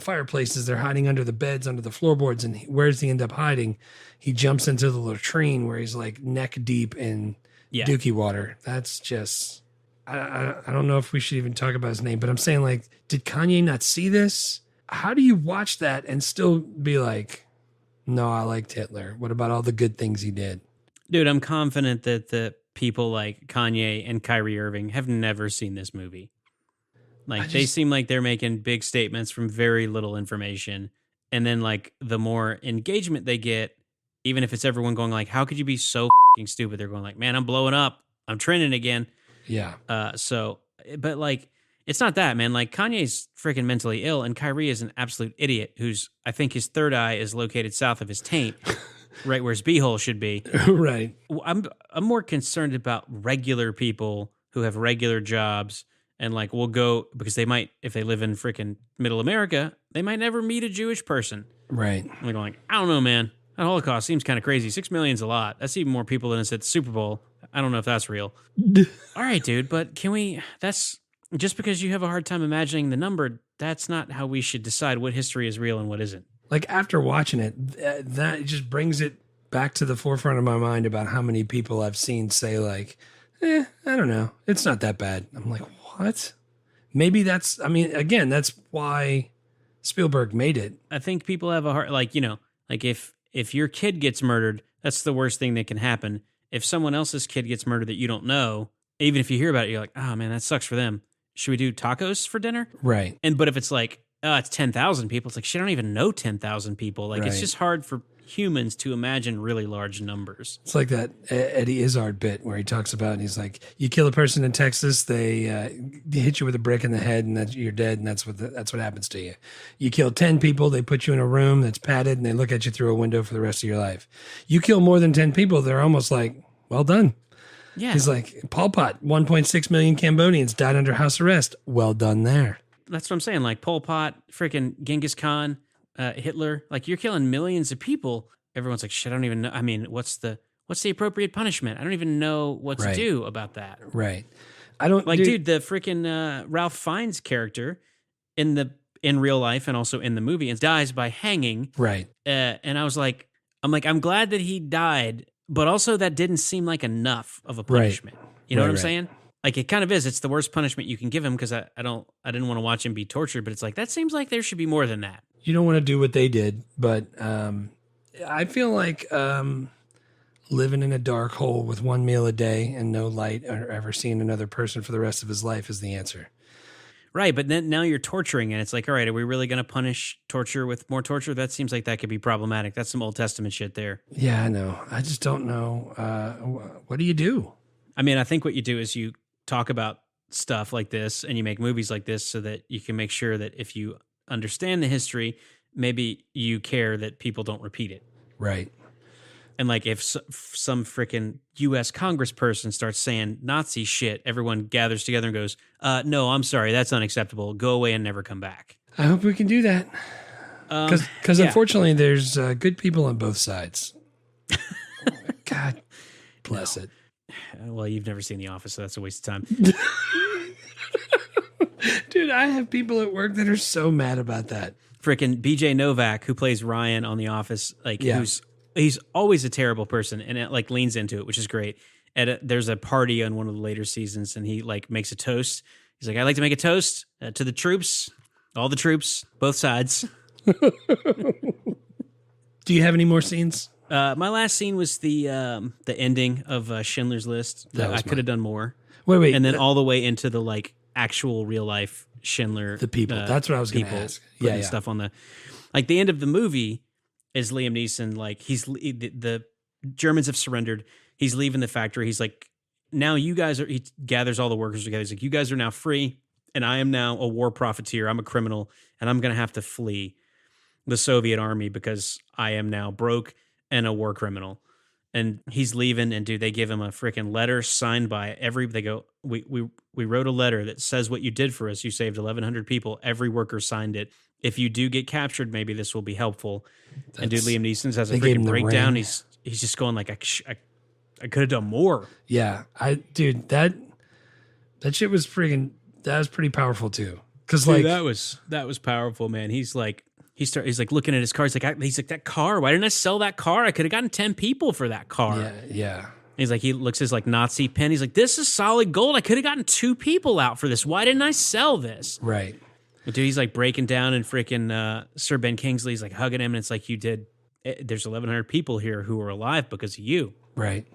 fireplaces. They're hiding under the beds, under the floorboards. And where does he end up hiding? He jumps into the latrine where he's like neck deep in dookie water. That's just, I don't know if we should even talk about his name, but I'm saying, like, did Kanye not see this? How do you watch that and still be like, no, I liked Hitler? What about all the good things he did? Dude, I'm confident that the people like Kanye and Kyrie Irving have never seen this movie. Like, they seem like they're making big statements from very little information. And then, like, the more engagement they get, even if it's everyone going like, how could you be so fucking stupid? They're going like, man, I'm blowing up. I'm trending again. Yeah. But like, it's not that, man. Like, Kanye's freaking mentally ill, and Kyrie is an absolute idiot who's, I think his third eye is located south of his taint, right where his beehole should be. Right. I'm more concerned about regular people who have regular jobs and like will go, because they might, if they live in freaking middle America, they might never meet a Jewish person. Right. And they're going like, I don't know, man. That Holocaust seems kind of crazy. 6 million's a lot. That's even more people than it's at the Super Bowl. I don't know if that's real. All right, dude, but that's just because you have a hard time imagining the number, that's not how we should decide what history is real and what isn't. Like, after watching it, that just brings it back to the forefront of my mind about how many people I've seen say like, I don't know, it's not that bad. I'm like, what? Maybe that's, I mean, again, that's why Spielberg made it. I think people have a hard, like, you know, like if your kid gets murdered, That's the worst thing that can happen. If someone else's kid gets murdered that you don't know, even if you hear about it, you're like, oh man, that sucks for them. Should we do tacos for dinner? Right. But if it's like, it's 10,000 people, it's like, shit, I don't even know 10,000 people. Like, it's just hard for humans to imagine really large numbers. It's like that Eddie Izzard bit where he talks about, and he's like, you kill a person in Texas, they hit you with a brick in the head, and you're dead, and that's what happens to you. You kill 10 people, they put you in a room that's padded, and they look at you through a window for the rest of your life. You kill more than 10 people, they're almost like, well done. Yeah. He's like, Pol Pot, 1.6 million Cambodians died under house arrest. Well done there. That's what I'm saying. Like Pol Pot, freaking Genghis Khan, Hitler. Like, you're killing millions of people. Everyone's like, shit, I don't even know. I mean, what's the appropriate punishment? I don't even know what to do about that. Right. I don't like, dude, the freaking Ralph Fiennes character in real life and also in the movie dies by hanging. Right. And I was like, I'm glad that he died, but also that didn't seem like enough of a punishment. Right. You know what I'm saying? Like, it kind of is. It's the worst punishment you can give him, because I didn't want to watch him be tortured, but it's like, that seems like there should be more than that. You don't want to do what they did, but I feel like living in a dark hole with one meal a day and no light or ever seeing another person for the rest of his life is the answer. Right, but then now you're torturing, and it's like, all right, are we really going to punish torture with more torture? That seems like that could be problematic. That's some Old Testament shit there. Yeah, I know. I just don't know. What do you do? I mean, I think what you do is you talk about stuff like this and you make movies like this so that you can make sure that if you understand the history, maybe you care that people don't repeat it. Right. And like, if some freaking U.S. congressperson starts saying Nazi shit, everyone gathers together and goes, no, I'm sorry, that's unacceptable. Go away and never come back. I hope we can do that. Because unfortunately, there's good people on both sides. God bless it. Well, you've never seen The Office, so that's a waste of time. Dude, I have people at work that are so mad about that. Freaking BJ Novak, who plays Ryan on The Office, he's always a terrible person, and it like leans into it, which is great. There's a party on one of the later seasons, and he like makes a toast. He's like, I'd like to make a toast to the troops, all the troops, both sides. Do you have any more scenes? My last scene was the ending of Schindler's List. I could have done more. Wait, and then all the way into the like actual real life Schindler. The people. That's what I was going to ask. Yeah, stuff on the like the end of the movie is Liam Neeson. Like the Germans have surrendered. He's leaving the factory. He's like, now you guys are. He gathers all the workers together. He's like, you guys are now free, and I am now a war profiteer. I'm a criminal, and I'm going to have to flee the Soviet army because I am now broke and a war criminal. And he's leaving, and dude, they give him a freaking letter signed by they go, we wrote a letter that says what you did for us. You saved 1,100 people. Every worker signed it. If you do get captured, maybe this will be helpful. And dude, Liam Neeson has a freaking breakdown. He's just going like, I could have done more. Yeah. That shit was that was pretty powerful too. Cause like, that was powerful, man. He's like, he's like looking at his car. He's like, that car, why didn't I sell that car? I could have gotten 10 people for that car. Yeah. He's like, he looks at his like Nazi pen. He's like, this is solid gold. I could have gotten 2 people out for this. Why didn't I sell this? Right. But dude, he's like breaking down, and freaking Sir Ben Kingsley, he's like hugging him, and it's like, you did. There's 1,100 people here who are alive because of you. Right.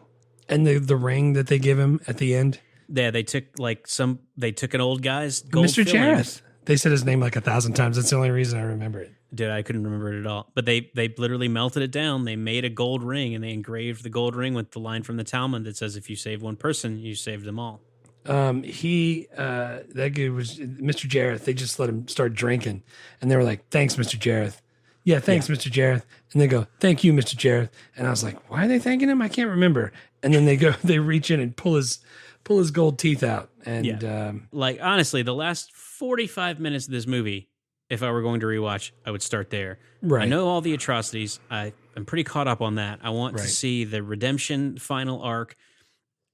And the ring that they give him at the end. Yeah, they took an old guy's gold Mr. filling. Jareth. They said his name like 1,000 times. That's the only reason I remember it. Dude, I couldn't remember it at all. But they literally melted it down. They made a gold ring, and they engraved the gold ring with the line from the Talmud that says, if you save one person, you saved them all. That dude was Mr. Jareth. They just let him start drinking, and they were like, thanks, Mr. Jareth. Yeah, thanks, Mr. Jareth. And they go, thank you, Mr. Jareth. And I was like, why are they thanking him? I can't remember. And then they reach in and pull his gold teeth out. And like, honestly, the last 45 minutes of this movie, if I were going to rewatch, I would start there. Right. I know all the atrocities. I'm pretty caught up on that. I want to see the redemption final arc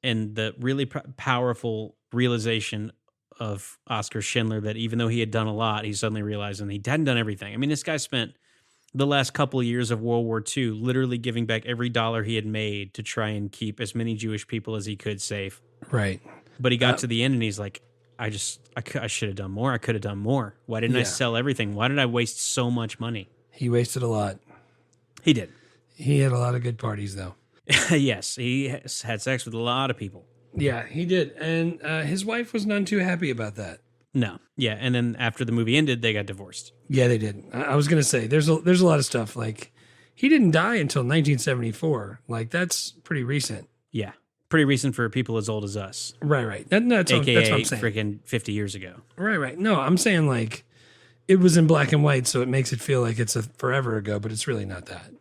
and the really powerful realization of Oskar Schindler that even though he had done a lot, he suddenly realized and he hadn't done everything. I mean, this guy spent the last couple of years of World War II literally giving back every dollar he had made to try and keep as many Jewish people as he could safe. Right. But he got to the end and he's like, I should have done more. I could have done more. Why didn't I sell everything? Why did I waste so much money? He wasted a lot. He did. He had a lot of good parties, though. Yes, he had sex with a lot of people. Yeah, he did. And his wife was none too happy about that. No. Yeah, and then after the movie ended, they got divorced. Yeah, they did. I was going to say, there's a lot of stuff. Like, he didn't die until 1974. Like, that's pretty recent. Yeah. Pretty recent for people as old as us. Right. That's what I'm saying. Freaking 50 years ago. Right. No, I'm saying, like, it was in black and white, so it makes it feel like it's a forever ago, but it's really not that.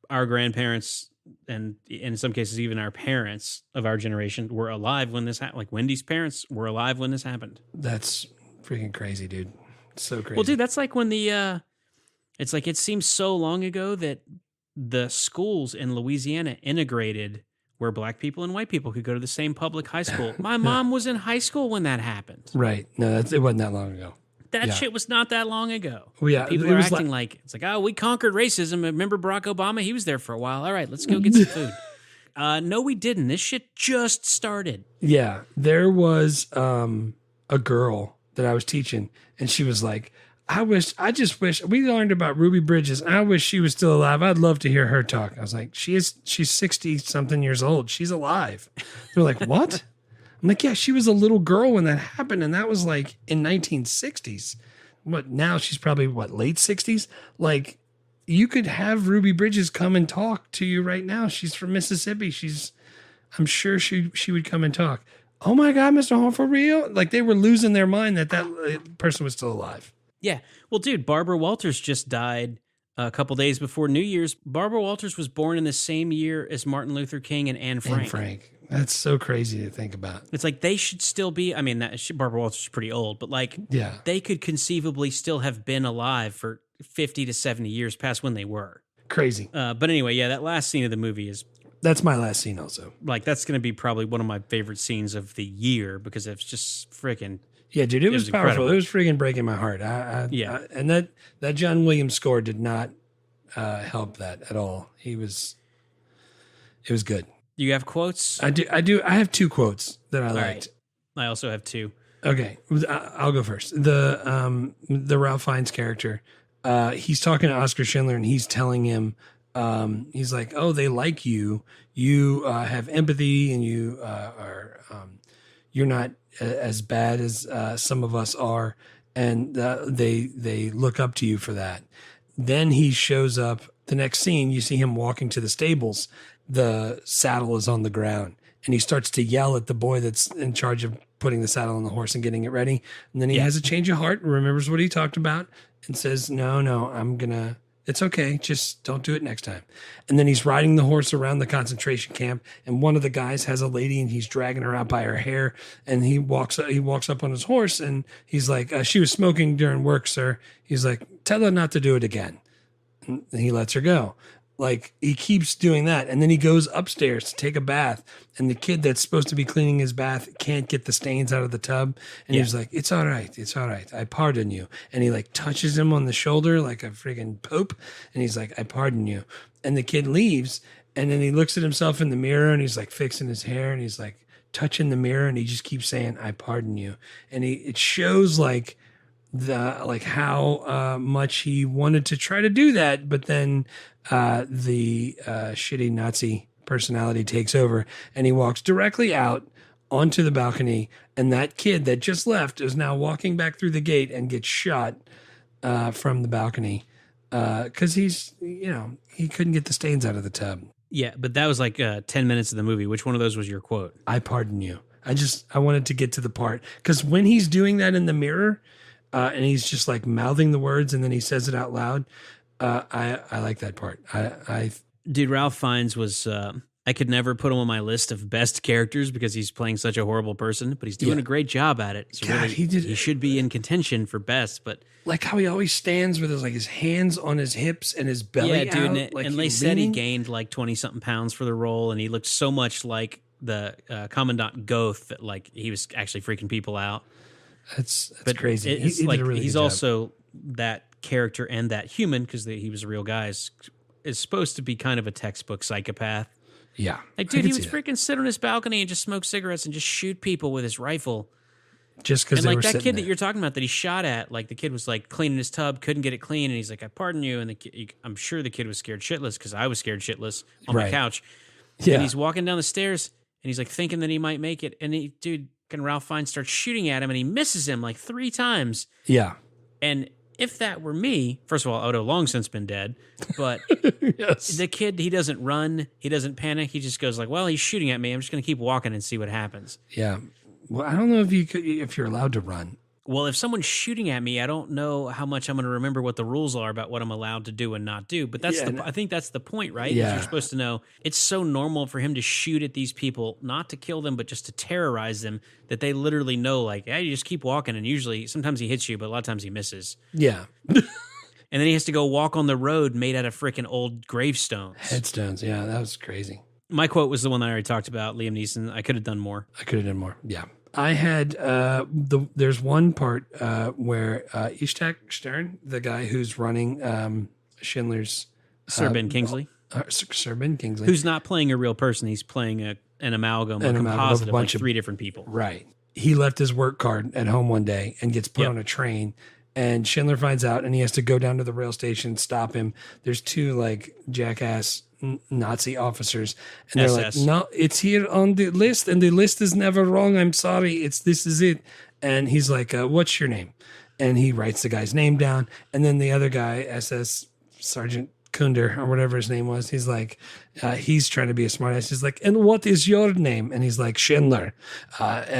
Our grandparents, and in some cases even our parents of our generation, were alive when this happened. Like Wendy's parents were alive when this happened. That's freaking crazy, dude. It's so crazy. Well, dude, that's like when it's like it seems so long ago that the schools in Louisiana integrated where black people and white people could go to the same public high school. My mom was in high school when that happened. Right. No, it wasn't that long ago. That shit was not that long ago. Well, yeah, people are acting like it's like, oh, we conquered racism. Remember Barack Obama? He was there for a while. All right, let's go get some food. No, we didn't. This shit just started. Yeah, there was a girl that I was teaching, and she was like, I just wish we learned about Ruby Bridges. I wish she was still alive. I'd love to hear her talk. I was like, she's 60 something years old. She's alive. They're like, what? I'm like, yeah, she was a little girl when that happened. And that was like in 1960s. What now? She's probably late 60s. Like you could have Ruby Bridges come and talk to you right now. She's from Mississippi. I'm sure she would come and talk. Oh my God, Mr. Hall, for real? Like they were losing their mind that person was still alive. Yeah. Well, dude, Barbara Walters just died a couple days before New Year's. Barbara Walters was born in the same year as Martin Luther King and Anne Frank. Anne Frank. That's so crazy to think about. It's like they should still be, I mean, Barbara Walters is pretty old, but like they could conceivably still have been alive for 50 to 70 years past when they were. Crazy. But anyway, yeah, that last scene of the movie is... That's my last scene also. Like, that's going to be probably one of my favorite scenes of the year because it's just freaking... Yeah, dude, it was powerful. Incredible. It was freaking breaking my heart. And that John Williams score did not help that at all. It was good. You have quotes? I do. I have two quotes that I liked. Right. I also have two. Okay, I'll go first. The Ralph Fiennes character, he's talking to Oscar Schindler and he's telling him, he's like, "Oh, they like you. You have empathy, and you are you're not as bad as some of us are, and they look up to you for that." Then he shows up. The next scene, you see him walking to the stables. The saddle is on the ground, and he starts to yell at the boy that's in charge of putting the saddle on the horse and getting it ready. And then he has a change of heart, remembers what he talked about, and says, no, it's okay. Just don't do it next time. And then he's riding the horse around the concentration camp, and one of the guys has a lady, and he's dragging her out by her hair. And he walks up on his horse, and he's like, she was smoking during work, sir. He's like, tell her not to do it again. And he lets her go. Like, he keeps doing that. And then he goes upstairs to take a bath. And the kid that's supposed to be cleaning his bath can't get the stains out of the tub. And he's like, it's all right. It's all right. I pardon you. And he like touches him on the shoulder like a friggin' pope. And he's like, I pardon you. And the kid leaves. And then he looks at himself in the mirror and he's like fixing his hair. And he's like touching the mirror. And he just keeps saying, I pardon you. And it shows like how much he wanted to try to do that, but then the shitty Nazi personality takes over, and he walks directly out onto the balcony, and that kid that just left is now walking back through the gate and gets shot from the balcony because he couldn't get the stains out of the tub. Yeah, but that was like 10 minutes of the movie. Which one of those was your quote? I pardon you. I wanted to get to the part, because when he's doing that in the mirror, and he's just like mouthing the words and then he says it out loud. I like that part. Dude, Ralph Fiennes was, I could never put him on my list of best characters because he's playing such a horrible person, but he's doing a great job at it. So God, really, he should be in contention for best, but like how he always stands with his hands on his hips and his belly out. And they said he gained like 20 something pounds for the role. And he looked so much like the Commandant Goth that like he was actually freaking people out. That's crazy. It's like he's also that character and that human, because he was a real guy, is supposed to be kind of a textbook psychopath. Yeah. Like, dude, he would freaking sit on his balcony and just smoke cigarettes and just shoot people with his rifle. Just because And they like were that sitting kid there. that you're talking about that he shot at, like the kid was like cleaning his tub, couldn't get it clean, and he's like, "I pardon you." And I'm sure the kid was scared shitless because I was scared shitless on my Right. couch. Yeah. And he's walking down the stairs and he's like thinking that he might make it, and Ralph Fiennes starts shooting at him and he misses him like 3 times. Yeah. And if that were me, first of all, I would have long since been dead. But Yes. the kid, he doesn't run, he doesn't panic. He just goes like, "Well, he's shooting at me. I'm just going to keep walking and see what happens." Yeah. Well, I don't know if you're allowed to run. Well, if someone's shooting at me, I don't know how much I'm going to remember what the rules are about what I'm allowed to do and not do. But that's I think that's the point, right? Yeah. You're supposed to know it's so normal for him to shoot at these people, not to kill them, but just to terrorize them, that they literally know, like, hey, you just keep walking. And usually, sometimes he hits you, but a lot of times he misses. Yeah. And then he has to go walk on the road made out of freaking old gravestones. Headstones. Yeah, that was crazy. My quote was the one that I already talked about, Liam Neeson. I could have done more. I could have done more. Yeah. I had there's one part where Ishtak Stern, the guy who's running Schindler's Sir Ben Kingsley, Sir Ben Kingsley, who's not playing a real person. He's playing an amalgam, a composite of like 3 different people. Right. He left his work card at home one day and gets put on a train. And Schindler finds out, and he has to go down to the rail station, stop him. There's 2 like jackass Nazi officers, and they're SS. like, "No, it's here on the list, and the list is never wrong. I'm sorry, this is it." And he's like, "What's your name?" And he writes the guy's name down, and then the other guy, SS Sergeant Kunder or whatever his name was, he's like, he's trying to be a smartass. He's like, "And what is your name?" And he's like, "Schindler, Schindler."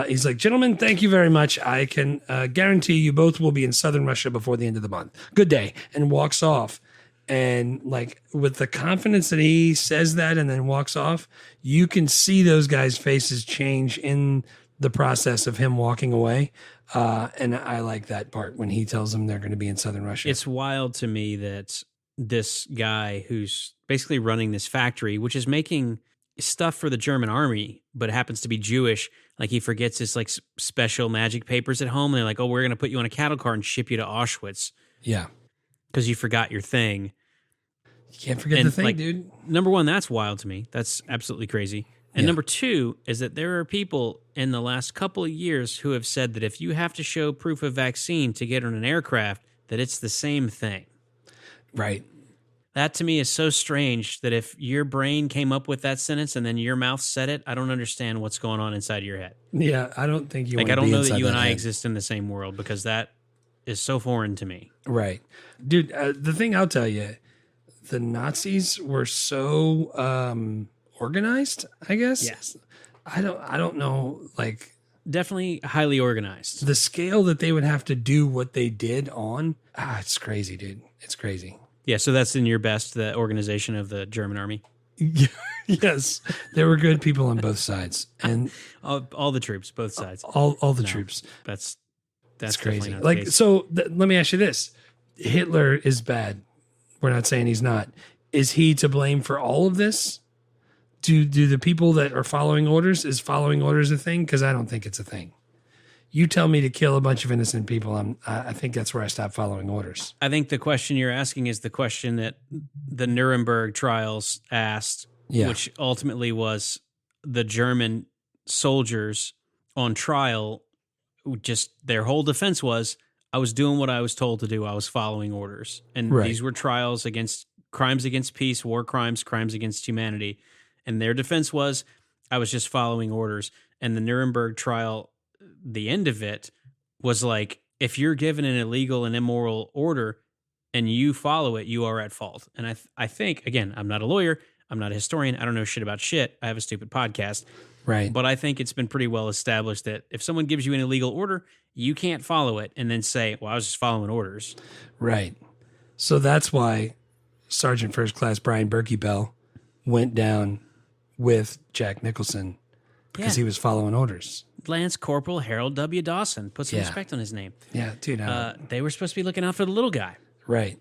He's like, "Gentlemen, thank you very much. I can guarantee you both will be in southern Russia before the end of the month. Good day." And walks off. And like with the confidence that he says that and then walks off, you can see those guys' faces change in the process of him walking away. And I like that part when he tells them they're going to be in southern Russia. It's wild to me that this guy who's basically running this factory, which is making stuff for the German army, but happens to be Jewish, like he forgets his like special magic papers at home. And they're like, "Oh, we're going to put you on a cattle car and ship you to Auschwitz Yeah. because you forgot your thing." You can't forget the thing, dude. Number one, that's wild to me. That's absolutely crazy. And number 2 is that there are people in the last couple of years who have said that if you have to show proof of vaccine to get on an aircraft, that it's the same thing. Right. That to me is so strange that if your brain came up with that sentence and then your mouth said it, I don't understand what's going on inside your head. Yeah, I don't think you Like, want I to don't be know that inside you and I head. exist in the same world because that is so foreign to me. Right. Dude, the thing I'll tell you, the Nazis were so organized, I guess. Yes. I don't know, like Definitely highly organized. the scale that they would have to do what they did on. It's crazy, dude. It's crazy. Yeah, so that's in your best, the organization of the German army. Yes, there were good people on both sides, and All the troops, both sides. all the troops. That's That's definitely crazy. not the Like, case. so let me ask you this: Hitler is bad. We're not saying he's not. Is he to blame for all of this? Do the people that are following orders, is following orders a thing? Because I don't think it's a thing. You tell me to kill a bunch of innocent people, I think that's where I stop following orders. I think the question you're asking is the question that the Nuremberg trials asked, which ultimately was the German soldiers on trial. Just their whole defense was, I was doing what I was told to do. I was following orders. And these were trials against crimes against peace, war crimes, crimes against humanity. And their defense was, I was just following orders. And the Nuremberg trial, the end of it was like, if you're given an illegal and immoral order and you follow it, you are at fault. And I think, again, I'm not a lawyer. I'm not a historian. I don't know shit about shit. I have a stupid podcast. Right. But I think it's been pretty well established that if someone gives you an illegal order, you can't follow it and then say, well, I was just following orders. Right. So that's why Sergeant First Class Brian Berkey Bell went down with Jack Nicholson, because he was following orders. Lance Corporal Harold W. Dawson. Put some respect on his name. Yeah, dude. They were supposed to be looking out for the little guy. Right.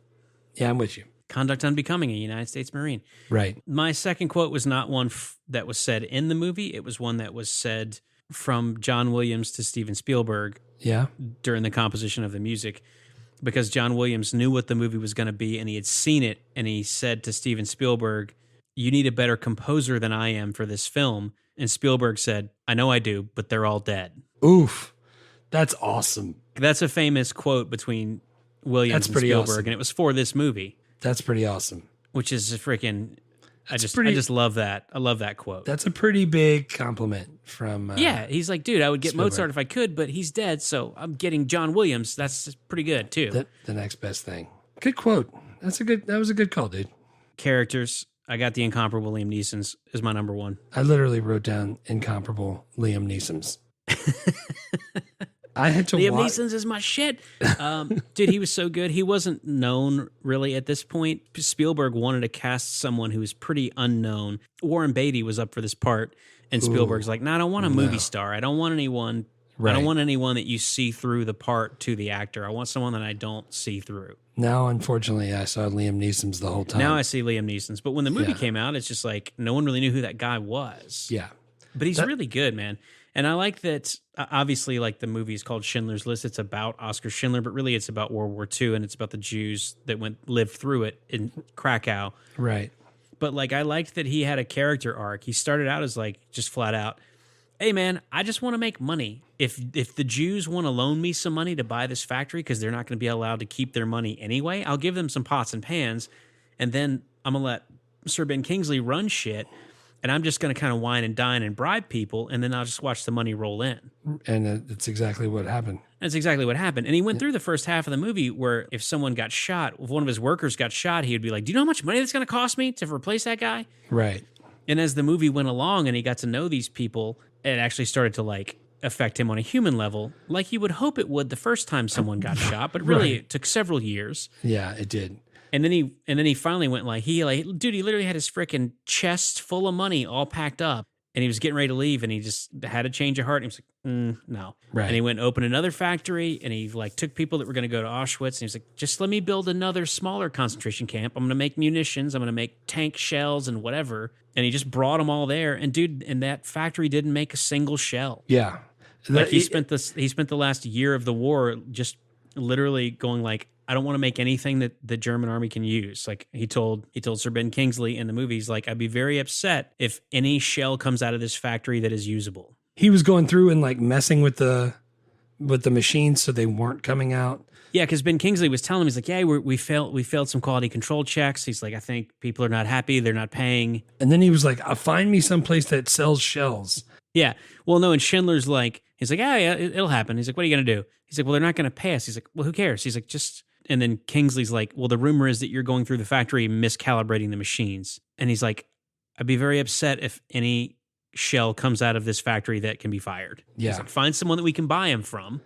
Yeah, I'm with you. Conduct unbecoming a United States Marine. Right. My second quote was not one that was said in the movie. It was one that was said from John Williams to Steven Spielberg during the composition of the music, because John Williams knew what the movie was going to be and he had seen it, and he said to Steven Spielberg, you need a better composer than I am for this film, And Spielberg said, "I know I do, but they're all dead." Oof. That's awesome. That's a famous quote between Williams and pretty Spielberg, awesome. and it was for this movie, That's pretty awesome. which is a freaking. I That's just pretty- love that. I love that quote. That's a pretty big compliment from. Yeah, he's like, dude, I would get Spielberg. Mozart if I could, but he's dead, so I'm getting John Williams. That's pretty good too. The next best thing. Good quote. That was a good call, dude. Characters, I got the incomparable Liam Neeson's is my number one. I literally wrote down incomparable Liam Neeson's. I had to Liam watch. Neeson's is my shit. Dude, he was so good. He wasn't known really at this point. Spielberg wanted to cast someone who was pretty unknown. Warren Beatty was up for this part, and Spielberg's like, "No, I don't want a movie star. I don't want anyone. I Right. don't want anyone that you see through the part to the actor. I want someone that I don't see through." Now, unfortunately, I saw Liam Neeson's the whole time. Now I see Liam Neeson's, but when the movie Yeah. came out, it's just like no one really knew who that guy was. Yeah. But he's really good, man. And I like that, obviously, like the movie is called Schindler's List. It's about Oscar Schindler, but really it's about World War II, and it's about the Jews that lived through it in Krakow. Right. But like, I liked that he had a character arc. He started out as like, just flat out, "Hey man, I just want to make money. If the Jews want to loan me some money to buy this factory, because they're not going to be allowed to keep their money anyway, I'll give them some pots and pans, and then I'm going to let Sir Ben Kingsley run shit, and I'm just going to kind of wine and dine and bribe people, and then I'll just watch the money roll in." And that's exactly what happened. That's exactly what happened. And he went through the first half of the movie where if someone got shot, if one of his workers got shot, he would be like, "Do you know how much money that's going to cost me to replace that guy?" Right. And as the movie went along and he got to know these people, it actually started to like affect him on a human level, like you would hope it would the first time someone got shot, but really Right. it took several years. Yeah, it did. And then he finally went like he literally had his freaking chest full of money all packed up, and he was getting ready to leave, and he just had a change of heart. And he was like, "No." Right. And he went and opened another factory, and he like took people that were going to go to Auschwitz, and he was like, "Just let me build another smaller concentration camp. I'm going to make munitions. I'm going to make tank shells and whatever." And he just brought them all there. And dude, and that factory didn't make a single shell. Yeah. Like he spent the last year of the war just literally going like, "I don't want to make anything that the German army can use." Like he told Sir Ben Kingsley in the movies, like, "I'd be very upset if any shell comes out of this factory that is usable." He was going through and like messing with the machines so they weren't coming out. Yeah, because Ben Kingsley was telling him, he's like, "Yeah, we failed some quality control checks." He's like, "I think people are not happy. They're not paying." And then he was like, find me someplace that sells shells. Yeah. Well, no, and Schindler's like, he's like, yeah, it'll happen. He's like, "What are you going to do?" He's like, "Well, they're not going to pay us." He's like, "Well, who cares?" He's like, "Just," and then Kingsley's like, "Well, the rumor is that you're going through the factory miscalibrating the machines." And he's like, "I'd be very upset if any shell comes out of this factory that can be fired." Yeah. He's like, "Find someone that we can buy them from,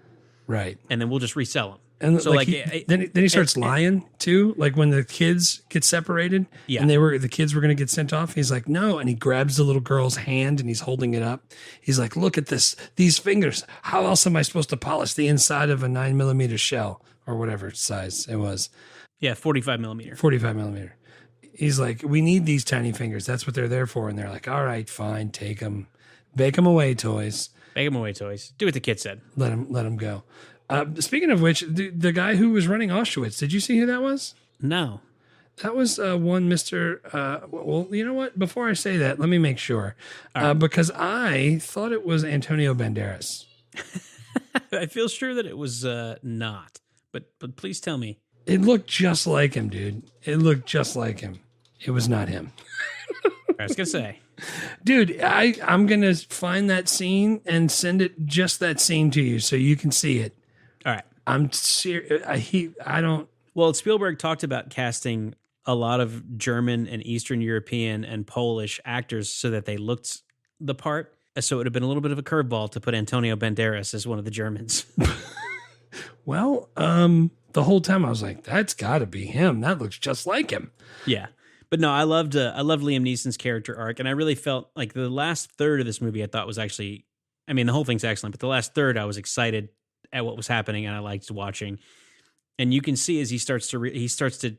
Right. and then we'll just resell them." And So, like, like, then he starts lying too. Like when the kids get separated, Yeah. and the kids were going to get sent off. He's like, "No," and he grabs the little girl's hand and he's holding it up. He's like, "Look at these fingers. How else am I supposed to polish the inside of a 9mm shell or whatever size it was, Yeah, 45 millimeter. 45mm?" He's like, "We need these tiny fingers. That's what they're there for." And they're like, "All right, fine, take them, bake them away, toys. Make them away, toys. Do what the kid said. Let them go." Speaking of which, the guy who was running Auschwitz, did you see who that was? No. That was one Mr. Well, you know what? Before I say that, let me make sure. Because I thought it was Antonio Banderas. I feel sure that it was not, but please tell me. It looked just like him, dude. It looked just like him. It was not him. I was going to say. Dude, I'm going to find that scene and send it, just that scene, to you so you can see it. All right. I'm serious. I don't. Well, Spielberg talked about casting a lot of German and Eastern European and Polish actors so that they looked the part. So it would have been a little bit of a curveball to put Antonio Banderas as one of the Germans. Well, the whole time I was like, that's got to be him. That looks just like him. Yeah. But no, I loved Liam Neeson's character arc, and I really felt like the last third of this movie I thought was actually, I mean, the whole thing's excellent, but the last third I was excited at what was happening and I liked watching. And you can see as he starts to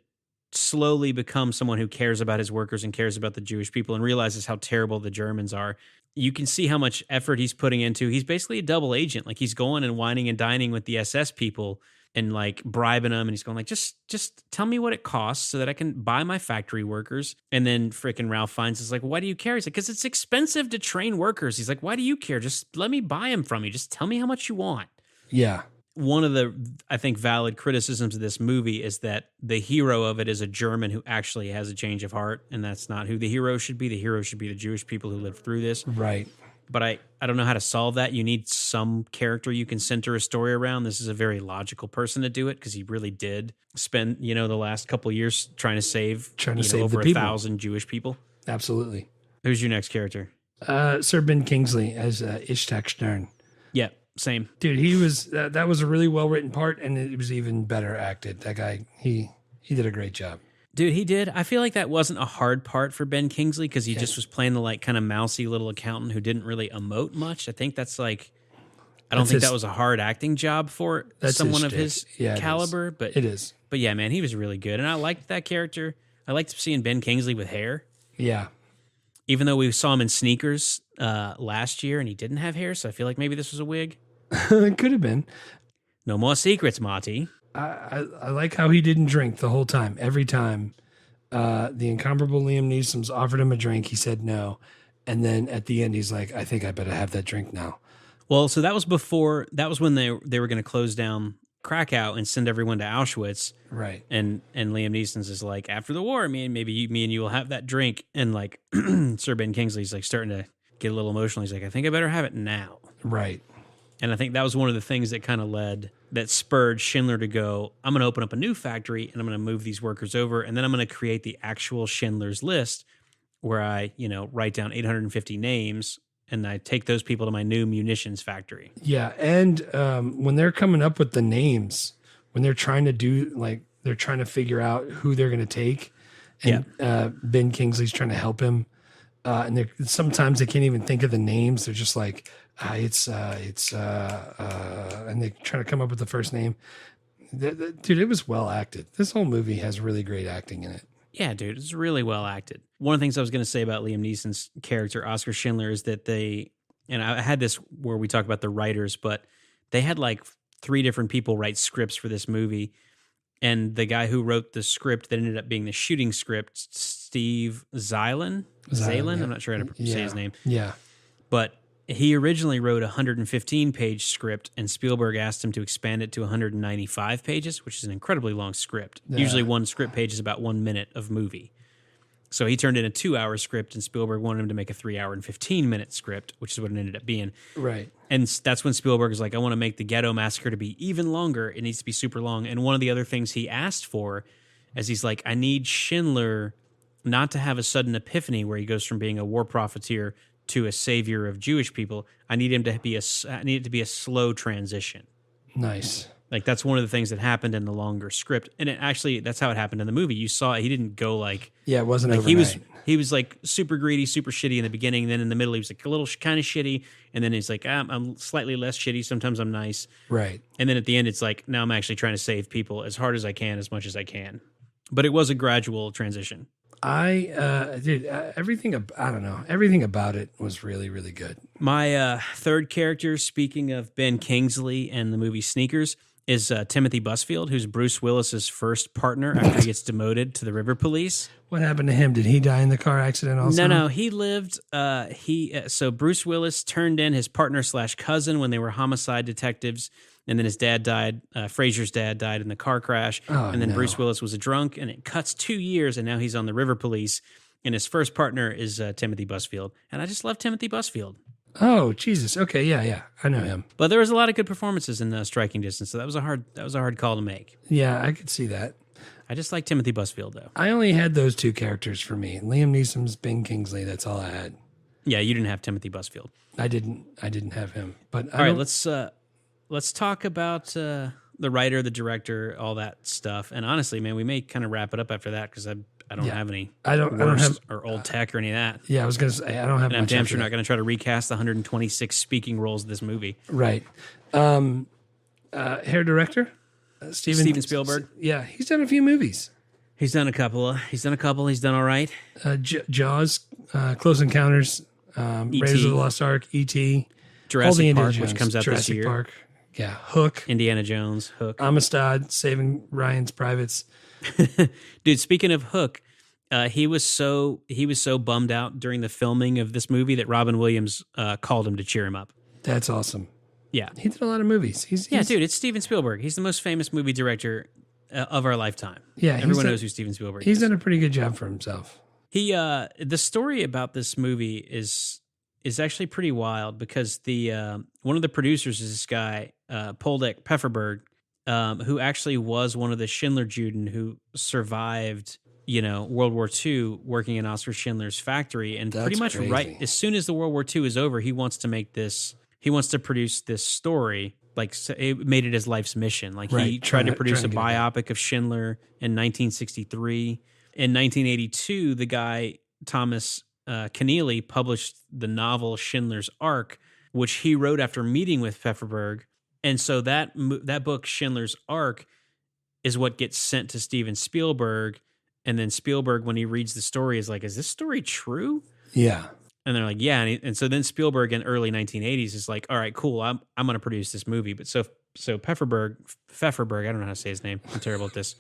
slowly become someone who cares about his workers and cares about the Jewish people and realizes how terrible the Germans are. You can see how much effort he's putting into. He's basically a double agent. Like he's going and whining and dining with the SS people and like bribing him, and he's going like, just tell me what it costs so that I can buy my factory workers. And then freaking Ralph Fiennes is like, why do you care? He's like, because it's expensive to train workers. He's like, why do you care? Just let me buy them from you. Just tell me how much you want. Yeah. One of the, I think, valid criticisms of this movie is that the hero of it is a German who actually has a change of heart, and that's not who the hero should be. The hero should be the Jewish people who lived through this. Right. But I don't know how to solve that. You need some character you can center a story around. This is a very logical person to do it because he really did spend, the last couple of years trying to save over 1,000 Jewish people. Absolutely. Who's your next character? Sir Ben Kingsley as Ishtak Stern. Yeah, same. Dude, he was that was a really well written part, and it was even better acted. That guy, he did a great job. Dude, he did. I feel like that wasn't a hard part for Ben Kingsley because he just was playing the like kind of mousy little accountant who didn't really emote much. I think that's like, I don't think that was a hard acting job for someone of his caliber. But it is. But yeah, man, he was really good, and I liked that character. I liked seeing Ben Kingsley with hair. Yeah. Even though we saw him in sneakers last year and he didn't have hair, so I feel like maybe this was a wig. It could have been. No more secrets, Marty. I like how he didn't drink the whole time. Every time the incomparable Liam Neeson's offered him a drink, he said no. And then at the end, he's like, I think I better have that drink now. Well, so that was when they were going to close down Krakow and send everyone to Auschwitz. Right. And Liam Neeson's is like, after the war, me and you will have that drink. And like Sir Ben Kingsley's like starting to get a little emotional. He's like, I think I better have it now. Right. And I think that was one of the things that spurred Schindler to go, I'm going to open up a new factory and I'm going to move these workers over. And then I'm going to create the actual Schindler's List where I, write down 850 names and I take those people to my new munitions factory. Yeah. And when they're coming up with the names, when they're trying to they're trying to figure out who they're going to take. And Ben Kingsley's trying to help him. And sometimes they can't even think of the names. They're just like, and they try to come up with the first name. Dude, it was well acted. This whole movie has really great acting in it. Yeah, dude, it's really well acted. One of the things I was going to say about Liam Neeson's character, Oscar Schindler, is that and I had this where we talk about the writers, but they had like 3 different people write scripts for this movie. And the guy who wrote the script that ended up being the shooting script, Steve Zalen, I'm not sure how to say his name. Yeah. But he originally wrote a 115-page script, and Spielberg asked him to expand it to 195 pages, which is an incredibly long script. Yeah. Usually one script page is about 1 minute of movie. So he turned in a 2-hour script, and Spielberg wanted him to make a 3-hour and 15-minute script, which is what it ended up being. Right. And that's when Spielberg was like, I want to make the Ghetto Massacre to be even longer. It needs to be super long. And one of the other things he asked for is he's like, I need Schindler not to have a sudden epiphany where he goes from being a war profiteer to a savior of Jewish people. I need it to be a slow transition. Nice. Like that's one of the things that happened in the longer script. And that's how it happened in the movie. You saw he didn't go like, it wasn't like overnight. He was like super greedy, super shitty in the beginning. Then in the middle, he was like a little kind of shitty. And then he's like, I'm slightly less shitty. Sometimes I'm nice. Right. And then at the end, it's like, now I'm actually trying to save people as hard as I can, as much as I can. But it was a gradual transition. Everything about it was really, really good. My third character, speaking of Ben Kingsley and the movie Sneakers, is Timothy Busfield, who's Bruce Willis's first partner after he gets demoted to the River Police. What happened to him? Did he die in the car accident also? No, he lived. So Bruce Willis turned in his partner / cousin when they were homicide detectives, and then his dad died. Fraser's dad died in the car crash, and then Bruce Willis was a drunk, and it cuts 2 years, and now he's on the River Police, and his first partner is Timothy Busfield, and I just love Timothy Busfield. Oh, Jesus. Okay, yeah, I know him. But there was a lot of good performances in Striking Distance, so that was a hard call to make. Yeah, I could see that. I just like Timothy Busfield, though. I only had those 2 characters for me. Liam Neeson's Ben Kingsley, that's all I had. Yeah, you didn't have Timothy Busfield. I didn't have him. But all right, let's talk about the writer, the director, all that stuff. And honestly, man, we may kind of wrap it up after that because I don't have any. I don't have or old tech or any of that. Yeah, I was gonna say I don't have. And I'm damn sure not gonna try to recast the 126 speaking roles of this movie. Right. Hair director Steven Spielberg. Yeah, he's done a few movies. He's done a couple. He's done all right. Jaws, Close Encounters, Raiders of the Lost Ark, E.T., Jurassic Park, which comes out Jurassic this year. Park. Yeah, Hook, Indiana Jones, Hook. Amistad, Saving Ryan's Privates. Dude, speaking of Hook, he was so bummed out during the filming of this movie that Robin Williams called him to cheer him up. That's awesome. Yeah. He did a lot of movies. He's Dude, it's Steven Spielberg. He's the most famous movie director of our lifetime. Yeah, everyone knows who Steven Spielberg is. He's done a pretty good job for himself. The story about this movie is actually pretty wild because the one of the producers is this guy Poldek Pfefferberg, who actually was one of the Schindler Juden who survived, World War II, working in Oskar Schindler's factory, and That's pretty much crazy. right as soon as the World War II is over, he wants to produce this story. Like, so it made it his life's mission. Like, he tried to produce a biopic of Schindler in 1963. In 1982, the guy Thomas Keneally published the novel Schindler's Ark, which he wrote after meeting with Pfefferberg. And so that book, Schindler's Ark, is what gets sent to Steven Spielberg. And then Spielberg, when he reads the story, is like, is this story true? Yeah. And they're like, yeah. And so then Spielberg in early 1980s is like, all right, cool. I'm going to produce this movie. But so Pfefferberg, I don't know how to say his name. I'm terrible at this.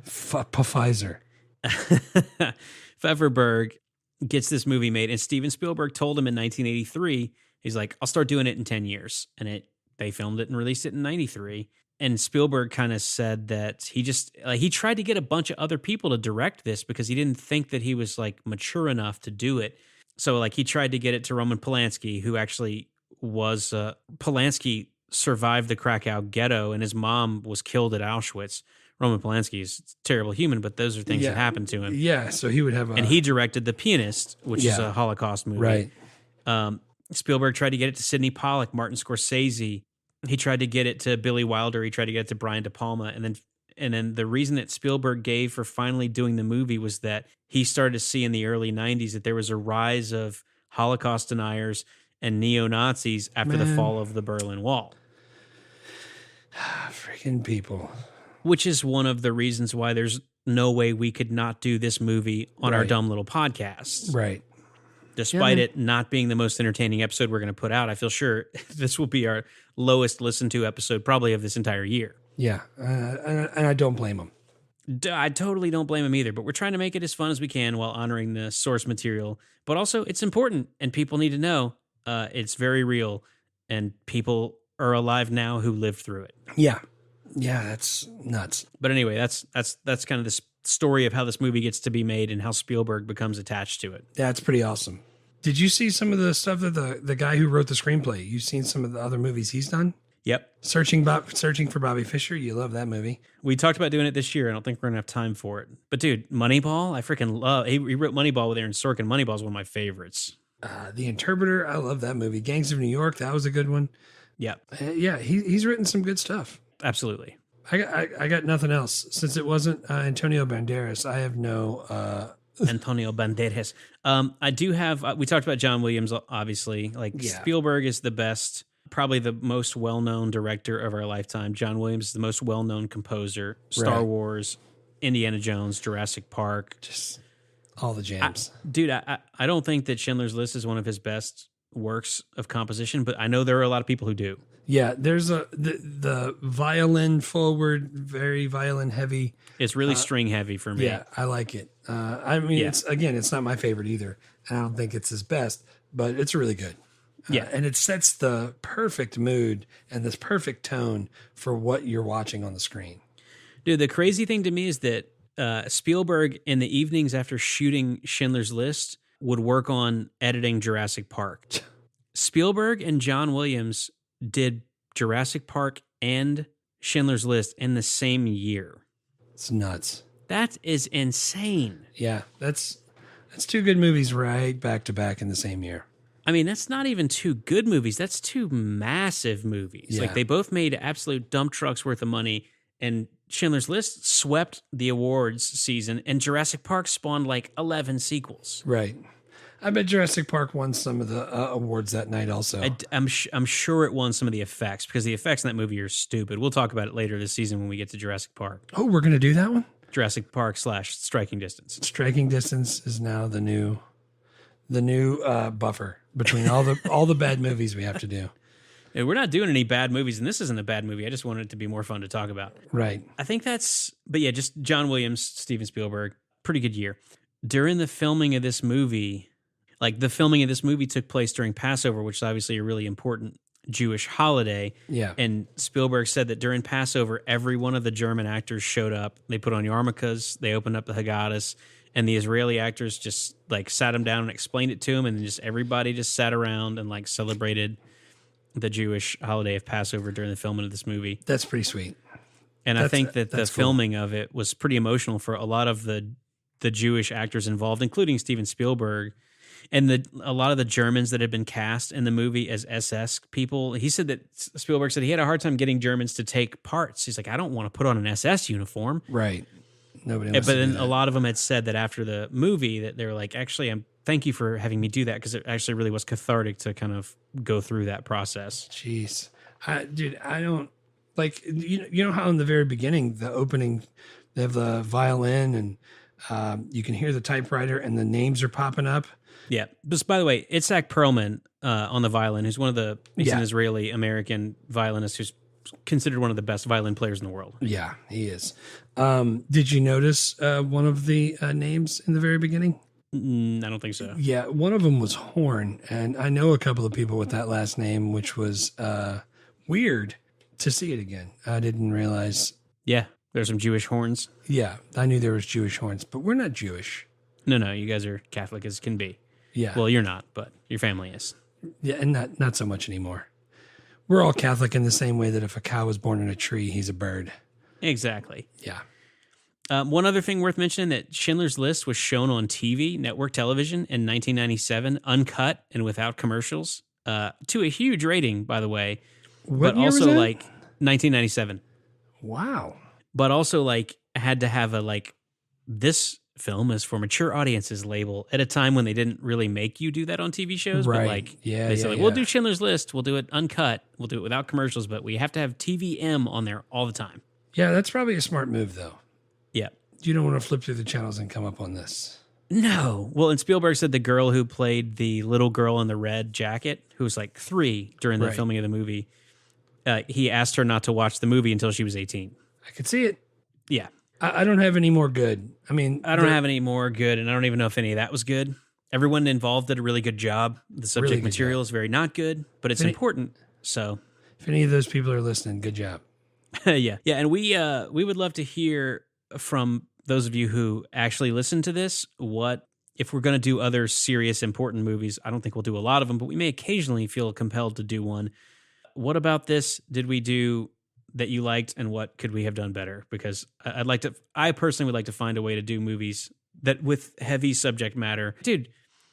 Pfizer. Pfefferberg gets this movie made. And Steven Spielberg told him in 1983, he's like, I'll start doing it in 10 years. And they filmed it and released it in 93. And Spielberg kind of said that he tried to get a bunch of other people to direct this because he didn't think that he was like mature enough to do it. So like he tried to get it to Roman Polanski, who actually was Polanski survived the Krakow ghetto and his mom was killed at Auschwitz. Roman Polanski is a terrible human, but those are things that happened to him. Yeah, so he would have and he directed The Pianist, which is a Holocaust movie. Right. Spielberg tried to get it to Sidney Pollack, Martin Scorsese. He tried to get it to Billy Wilder. He tried to get it to Brian De Palma. And then the reason that Spielberg gave for finally doing the movie was that he started to see in the early 90s that there was a rise of Holocaust deniers and neo-Nazis after the fall of the Berlin Wall. Freaking people. Which is one of the reasons why there's no way we could not do this movie on our dumb little podcast. Right. Despite it not being the most entertaining episode we're going to put out, I feel sure this will be our lowest listened to episode probably of this entire year. Yeah, and I don't blame him. I totally don't blame him either, but we're trying to make it as fun as we can while honoring the source material. But also, it's important, and people need to know it's very real, and people are alive now who lived through it. Yeah, that's nuts. But anyway, that's kind of the story of how this movie gets to be made and how Spielberg becomes attached to it. That's pretty awesome. Did you see some of the stuff that the guy who wrote the screenplay? You've seen some of the other movies he's done? Yep. Searching for Bobby Fischer. You love that movie. We talked about doing it this year. I don't think we're going to have time for it. But dude, Moneyball, I freaking love. He wrote Moneyball with Aaron Sorkin. Moneyball is one of my favorites. The Interpreter. I love that movie. Gangs of New York. That was a good one. Yep. Yeah, he's written some good stuff. Absolutely. I got nothing else. Since it wasn't Antonio Banderas, I have no... Antonio Banderas. I do have... we talked about John Williams, obviously. Spielberg is the best, probably the most well-known director of our lifetime. John Williams is the most well-known composer. Star Wars, Indiana Jones, Jurassic Park. Just all the jams. I don't think that Schindler's List is one of his best works of composition, but I know there are a lot of people who do. Yeah, there's the violin forward, very violin heavy. It's really string heavy for me. Yeah, I like it. It's not my favorite either. I don't think it's his best, but it's really good. And it sets the perfect mood and this perfect tone for what you're watching on the screen. Dude, the crazy thing to me is that Spielberg, in the evenings after shooting Schindler's List, would work on editing Jurassic Park. Spielberg and John Williams did Jurassic Park and Schindler's List in the same year. It's nuts. That is insane. Yeah, that's two good movies right back to back in the same year. I mean, that's not even two good movies. That's two massive movies. Yeah. Like, they both made absolute dump trucks worth of money, and Schindler's List swept the awards season, and Jurassic Park spawned like 11 sequels. Right. I bet Jurassic Park won some of the awards that night also. I'm sure it won some of the effects, because the effects in that movie are stupid. We'll talk about it later this season when we get to Jurassic Park. Oh, we're going to do that one? Jurassic Park / Striking Distance. Striking Distance is now the new buffer between all the bad movies we have to do. And we're not doing any bad movies, and this isn't a bad movie. I just wanted it to be more fun to talk about. Right. I think but yeah, just John Williams, Steven Spielberg, pretty good year. During the filming of this movie, the filming of this movie took place during Passover, which is obviously a really important Jewish holiday. Yeah. And Spielberg said that during Passover, every one of the German actors showed up. They put on yarmulkes, they opened up the Haggadahs, and the Israeli actors just sat him down and explained it to him, and then just everybody just sat around and celebrated the Jewish holiday of Passover during the filming of this movie. That's pretty sweet. And I think that the cool. filming of it was pretty emotional for a lot of the Jewish actors involved, including Steven Spielberg. And a lot of the Germans that had been cast in the movie as SS people, he said that Spielberg said he had a hard time getting Germans to take parts. He's like, I don't want to put on an SS uniform. Right. Nobody wants But to then do that. a lot of them had said that after the movie that they were like, actually, thank you for having me do that, because it actually really was cathartic to kind of go through that process. Jeez. Dude, I don't you know how in the very beginning, the opening, they have the violin and you can hear the typewriter and the names are popping up. Yeah. Just by the way, Itzhak Perlman on the violin, who's he's Yeah. an Israeli-American violinist who's considered one of the best violin players in the world. Yeah, he is. Did you notice one of the names in the very beginning? I don't think so. Yeah, one of them was Horn, and I know a couple of people with that last name, which was weird to see it again. I didn't realize. Yeah. There's some Jewish horns. Yeah, I knew there was Jewish horns, but we're not Jewish. No, you guys are Catholic as can be. Yeah. Well, you're not, but your family is. Yeah, and not so much anymore. We're all Catholic in the same way that if a cow was born in a tree, he's a bird. Exactly. Yeah. One other thing worth mentioning, that Schindler's List was shown on TV, network television, in 1997, uncut and without commercials, to a huge rating, by the way. What but year also was that? 1997. Wow. But also had to have this film is for mature audiences label at a time when they didn't really make you do that on TV shows. Right. But Yeah, they said, yeah, we'll yeah. do Schindler's List, we'll do it uncut, we'll do it without commercials, but we have to have TVM on there all the time. Yeah, that's probably a smart move, though. Yeah. You don't want to flip through the channels and come up on this. No. Well, and Spielberg said the girl who played the little girl in the red jacket, who was 3 during the Right. filming of the movie, he asked her not to watch the movie until she was 18. I could see it. Yeah. I don't have any more good. I mean, I don't have any more good, and I don't even know if any of that was good. Everyone involved did a really good job. The subject Really good material is very not good, but it's important. So, If any of those people are listening, good job. yeah. And we would love to hear from those of you who actually listen to this. What if we're going to do other serious, important movies? I don't think we'll do a lot of them, but we may occasionally feel compelled to do one. What about this did we do that you liked, and what could we have done better? Because I personally would like to find a way to do movies that with heavy subject matter. Dude,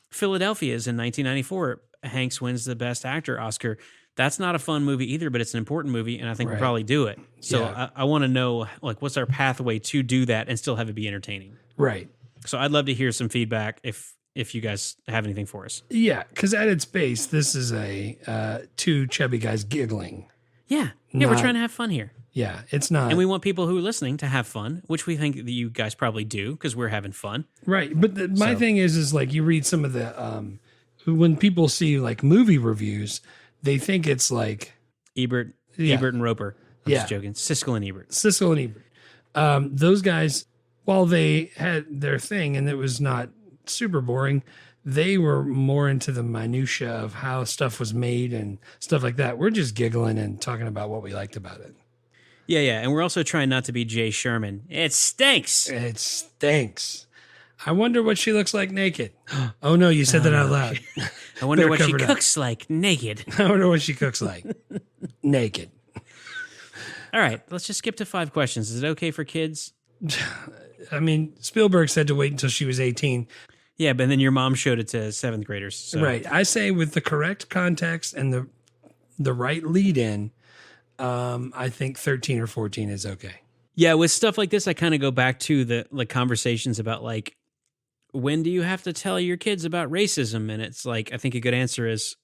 Philadelphia is in 1994. Hanks wins the Best Actor Oscar. That's not a fun movie either, but it's an important movie, and I think we'll Right. probably do it. So Yeah. I want to know, what's our pathway to do that and still have it be entertaining? Right. So I'd love to hear some feedback if you guys have anything for us. Yeah, because at its base, this is a two chubby guys giggling. Yeah, we're Not- trying to have fun here. Yeah, it's not. And we want people who are listening to have fun, which we think that you guys probably do because we're having fun. Right. But my thing is you read some of the, when people see movie reviews, they think it's Ebert Yeah. and Roper. I'm Yeah. just joking. Siskel and Ebert. Siskel and Ebert. Those guys, while they had their thing and it was not super boring, they were more into the minutia of how stuff was made and stuff like that. We're just giggling and talking about what we liked about it. Yeah. And we're also trying not to be Jay Sherman. It stinks. It stinks. I wonder what she looks like naked. Oh no, you said that out loud. I wonder Better what she cover it up. cooks like naked. I wonder what she cooks like. Naked. All right, let's just skip to 5 questions. Is it okay for kids? I mean, Spielberg said to wait until she was 18. Yeah, but then your mom showed it to 7th graders. So. Right. I say with the correct context and the right lead in, I think 13 or 14 is okay. Yeah, with stuff like this, I kind of go back to the conversations about when do you have to tell your kids about racism? And it's I think a good answer is,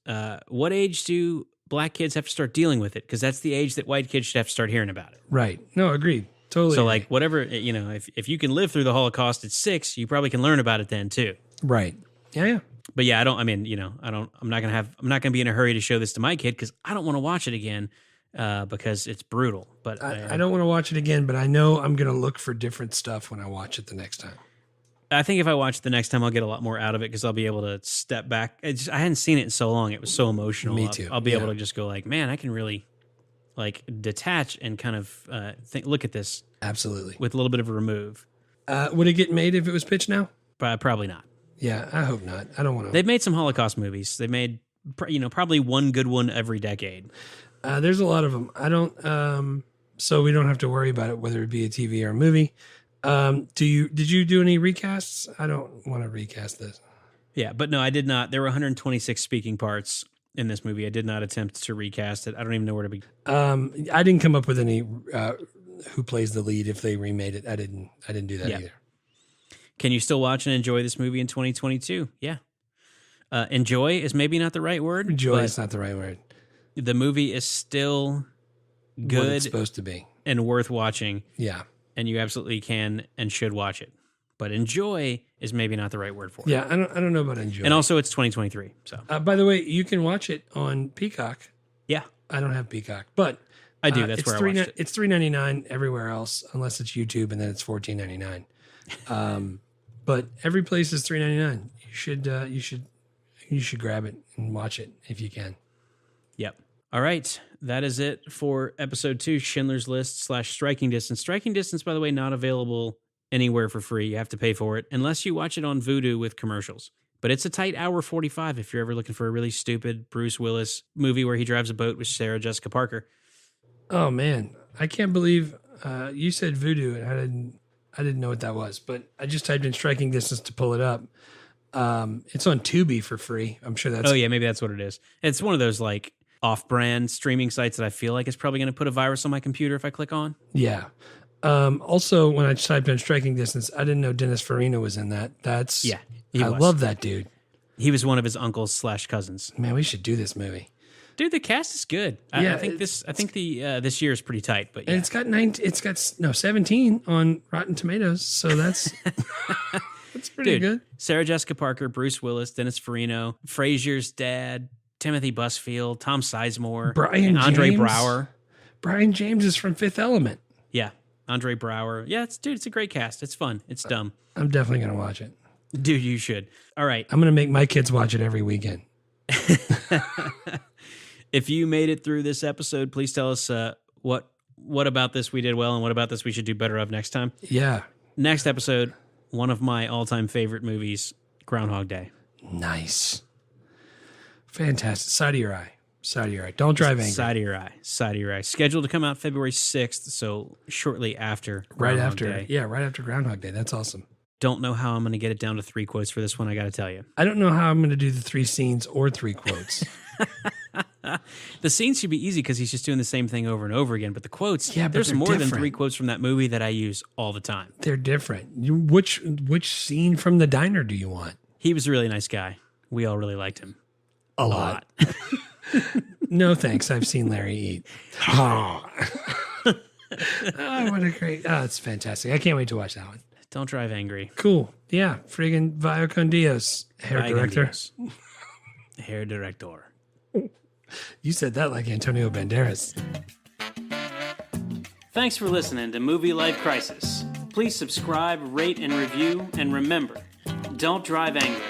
what age do black kids have to start dealing with it? Because that's the age that white kids should have to start hearing about it. Right. No, agreed. Totally. So agree. whatever, if you can live through the Holocaust at 6, you probably can learn about it then too. Right. Yeah. But yeah, I'm not gonna be in a hurry to show this to my kid because I don't want to watch it again because it's brutal. But I don't want to watch it again, but I know I'm going to look for different stuff when I watch it the next time. I think if I watch it the next time, I'll get a lot more out of it because I'll be able to step back. I hadn't seen it in so long; it was so emotional. Me too. I'll be able to just go like, man, I can really like detach and kind of look at this Absolutely with a little bit of a remove. Would it get made if it was pitched now? Probably not. Yeah, I hope not. I don't want to. They've made some Holocaust movies. They made probably one good one every decade. There's a lot of them. I don't. So we don't have to worry about it whether it be a TV or a movie. Did you do any recasts? I don't want to recast this. Yeah, but no, I did not. There were 126 speaking parts in this movie. I did not attempt to recast it. I don't even know where to begin. I didn't come up with any who plays the lead if they remade it. I didn't do that either. Can you still watch and enjoy this movie in 2022? Yeah. Enjoy is maybe not the right word. Enjoy is not the right word. The movie is still good. What it's supposed to be. And worth watching. Yeah. And you absolutely can and should watch it. But enjoy is maybe not the right word for it. Yeah, I don't know about enjoy. And also it's 2023. So by the way, you can watch it on Peacock. Yeah. I don't have Peacock, but I do. That's where I watched it. It's $3.99 everywhere else, unless it's YouTube, and then it's $14.99. But every place is $3.99. You should grab it and watch it if you can. Yep. All right. That is it for episode 2, Schindler's List / Striking Distance. Striking Distance, by the way, not available anywhere for free. You have to pay for it unless you watch it on Vudu with commercials. But it's a tight hour 45 if you're ever looking for a really stupid Bruce Willis movie where he drives a boat with Sarah Jessica Parker. Oh, man. I can't believe you said Vudu, and I didn't know what that was. But I just typed in Striking Distance to pull it up. It's on Tubi for free. I'm sure that's... Oh, yeah, maybe that's what it is. It's one of those, like, off-brand streaming sites that I feel like is probably going to put a virus on my computer if I click on. Yeah. Also, when I typed in Striking Distance, I didn't know Dennis Farina was in that. I love that dude. He was one of his uncles / cousins. Man, we should do this movie. Dude, the cast is good. Yeah, I think this year is pretty tight, but yeah. And it's got 17 on Rotten Tomatoes, so that's that's pretty good. Sarah Jessica Parker, Bruce Willis, Dennis Farina, Frasier's dad, Timothy Busfield, Tom Sizemore, Andre Braugher. Brian James is from Fifth Element. Yeah, Andre Braugher. Yeah, it's a great cast. It's fun. It's dumb. I'm definitely going to watch it. Dude, you should. All right. I'm going to make my kids watch it every weekend. If you made it through this episode, please tell us what about this we did well and what about this we should do better of next time. Yeah. Next episode, one of my all-time favorite movies, Groundhog Day. Nice. Fantastic. Side of your eye. Don't drive angry. Side of your eye. Scheduled to come out February 6th, so shortly after Groundhog Day. Yeah, right after Groundhog Day. That's awesome. Don't know how I'm going to get it down to 3 quotes for this one, I got to tell you. I don't know how I'm going to do the 3 scenes or 3 quotes. The scenes should be easy because he's just doing the same thing over and over again. But the quotes, there's more than 3 quotes from that movie that I use all the time. They're different. Which scene from the diner do you want? He was a really nice guy. We all really liked him. A lot. No thanks. I've seen Larry eat. Oh, what a great... Oh, it's fantastic. I can't wait to watch that one. Don't drive angry. Cool. Yeah. Friggin' Vaya con Dios, hair director. Hair director. You said that like Antonio Banderas. Thanks for listening to Movie Life Crisis. Please subscribe, rate, and review. And remember, don't drive angry.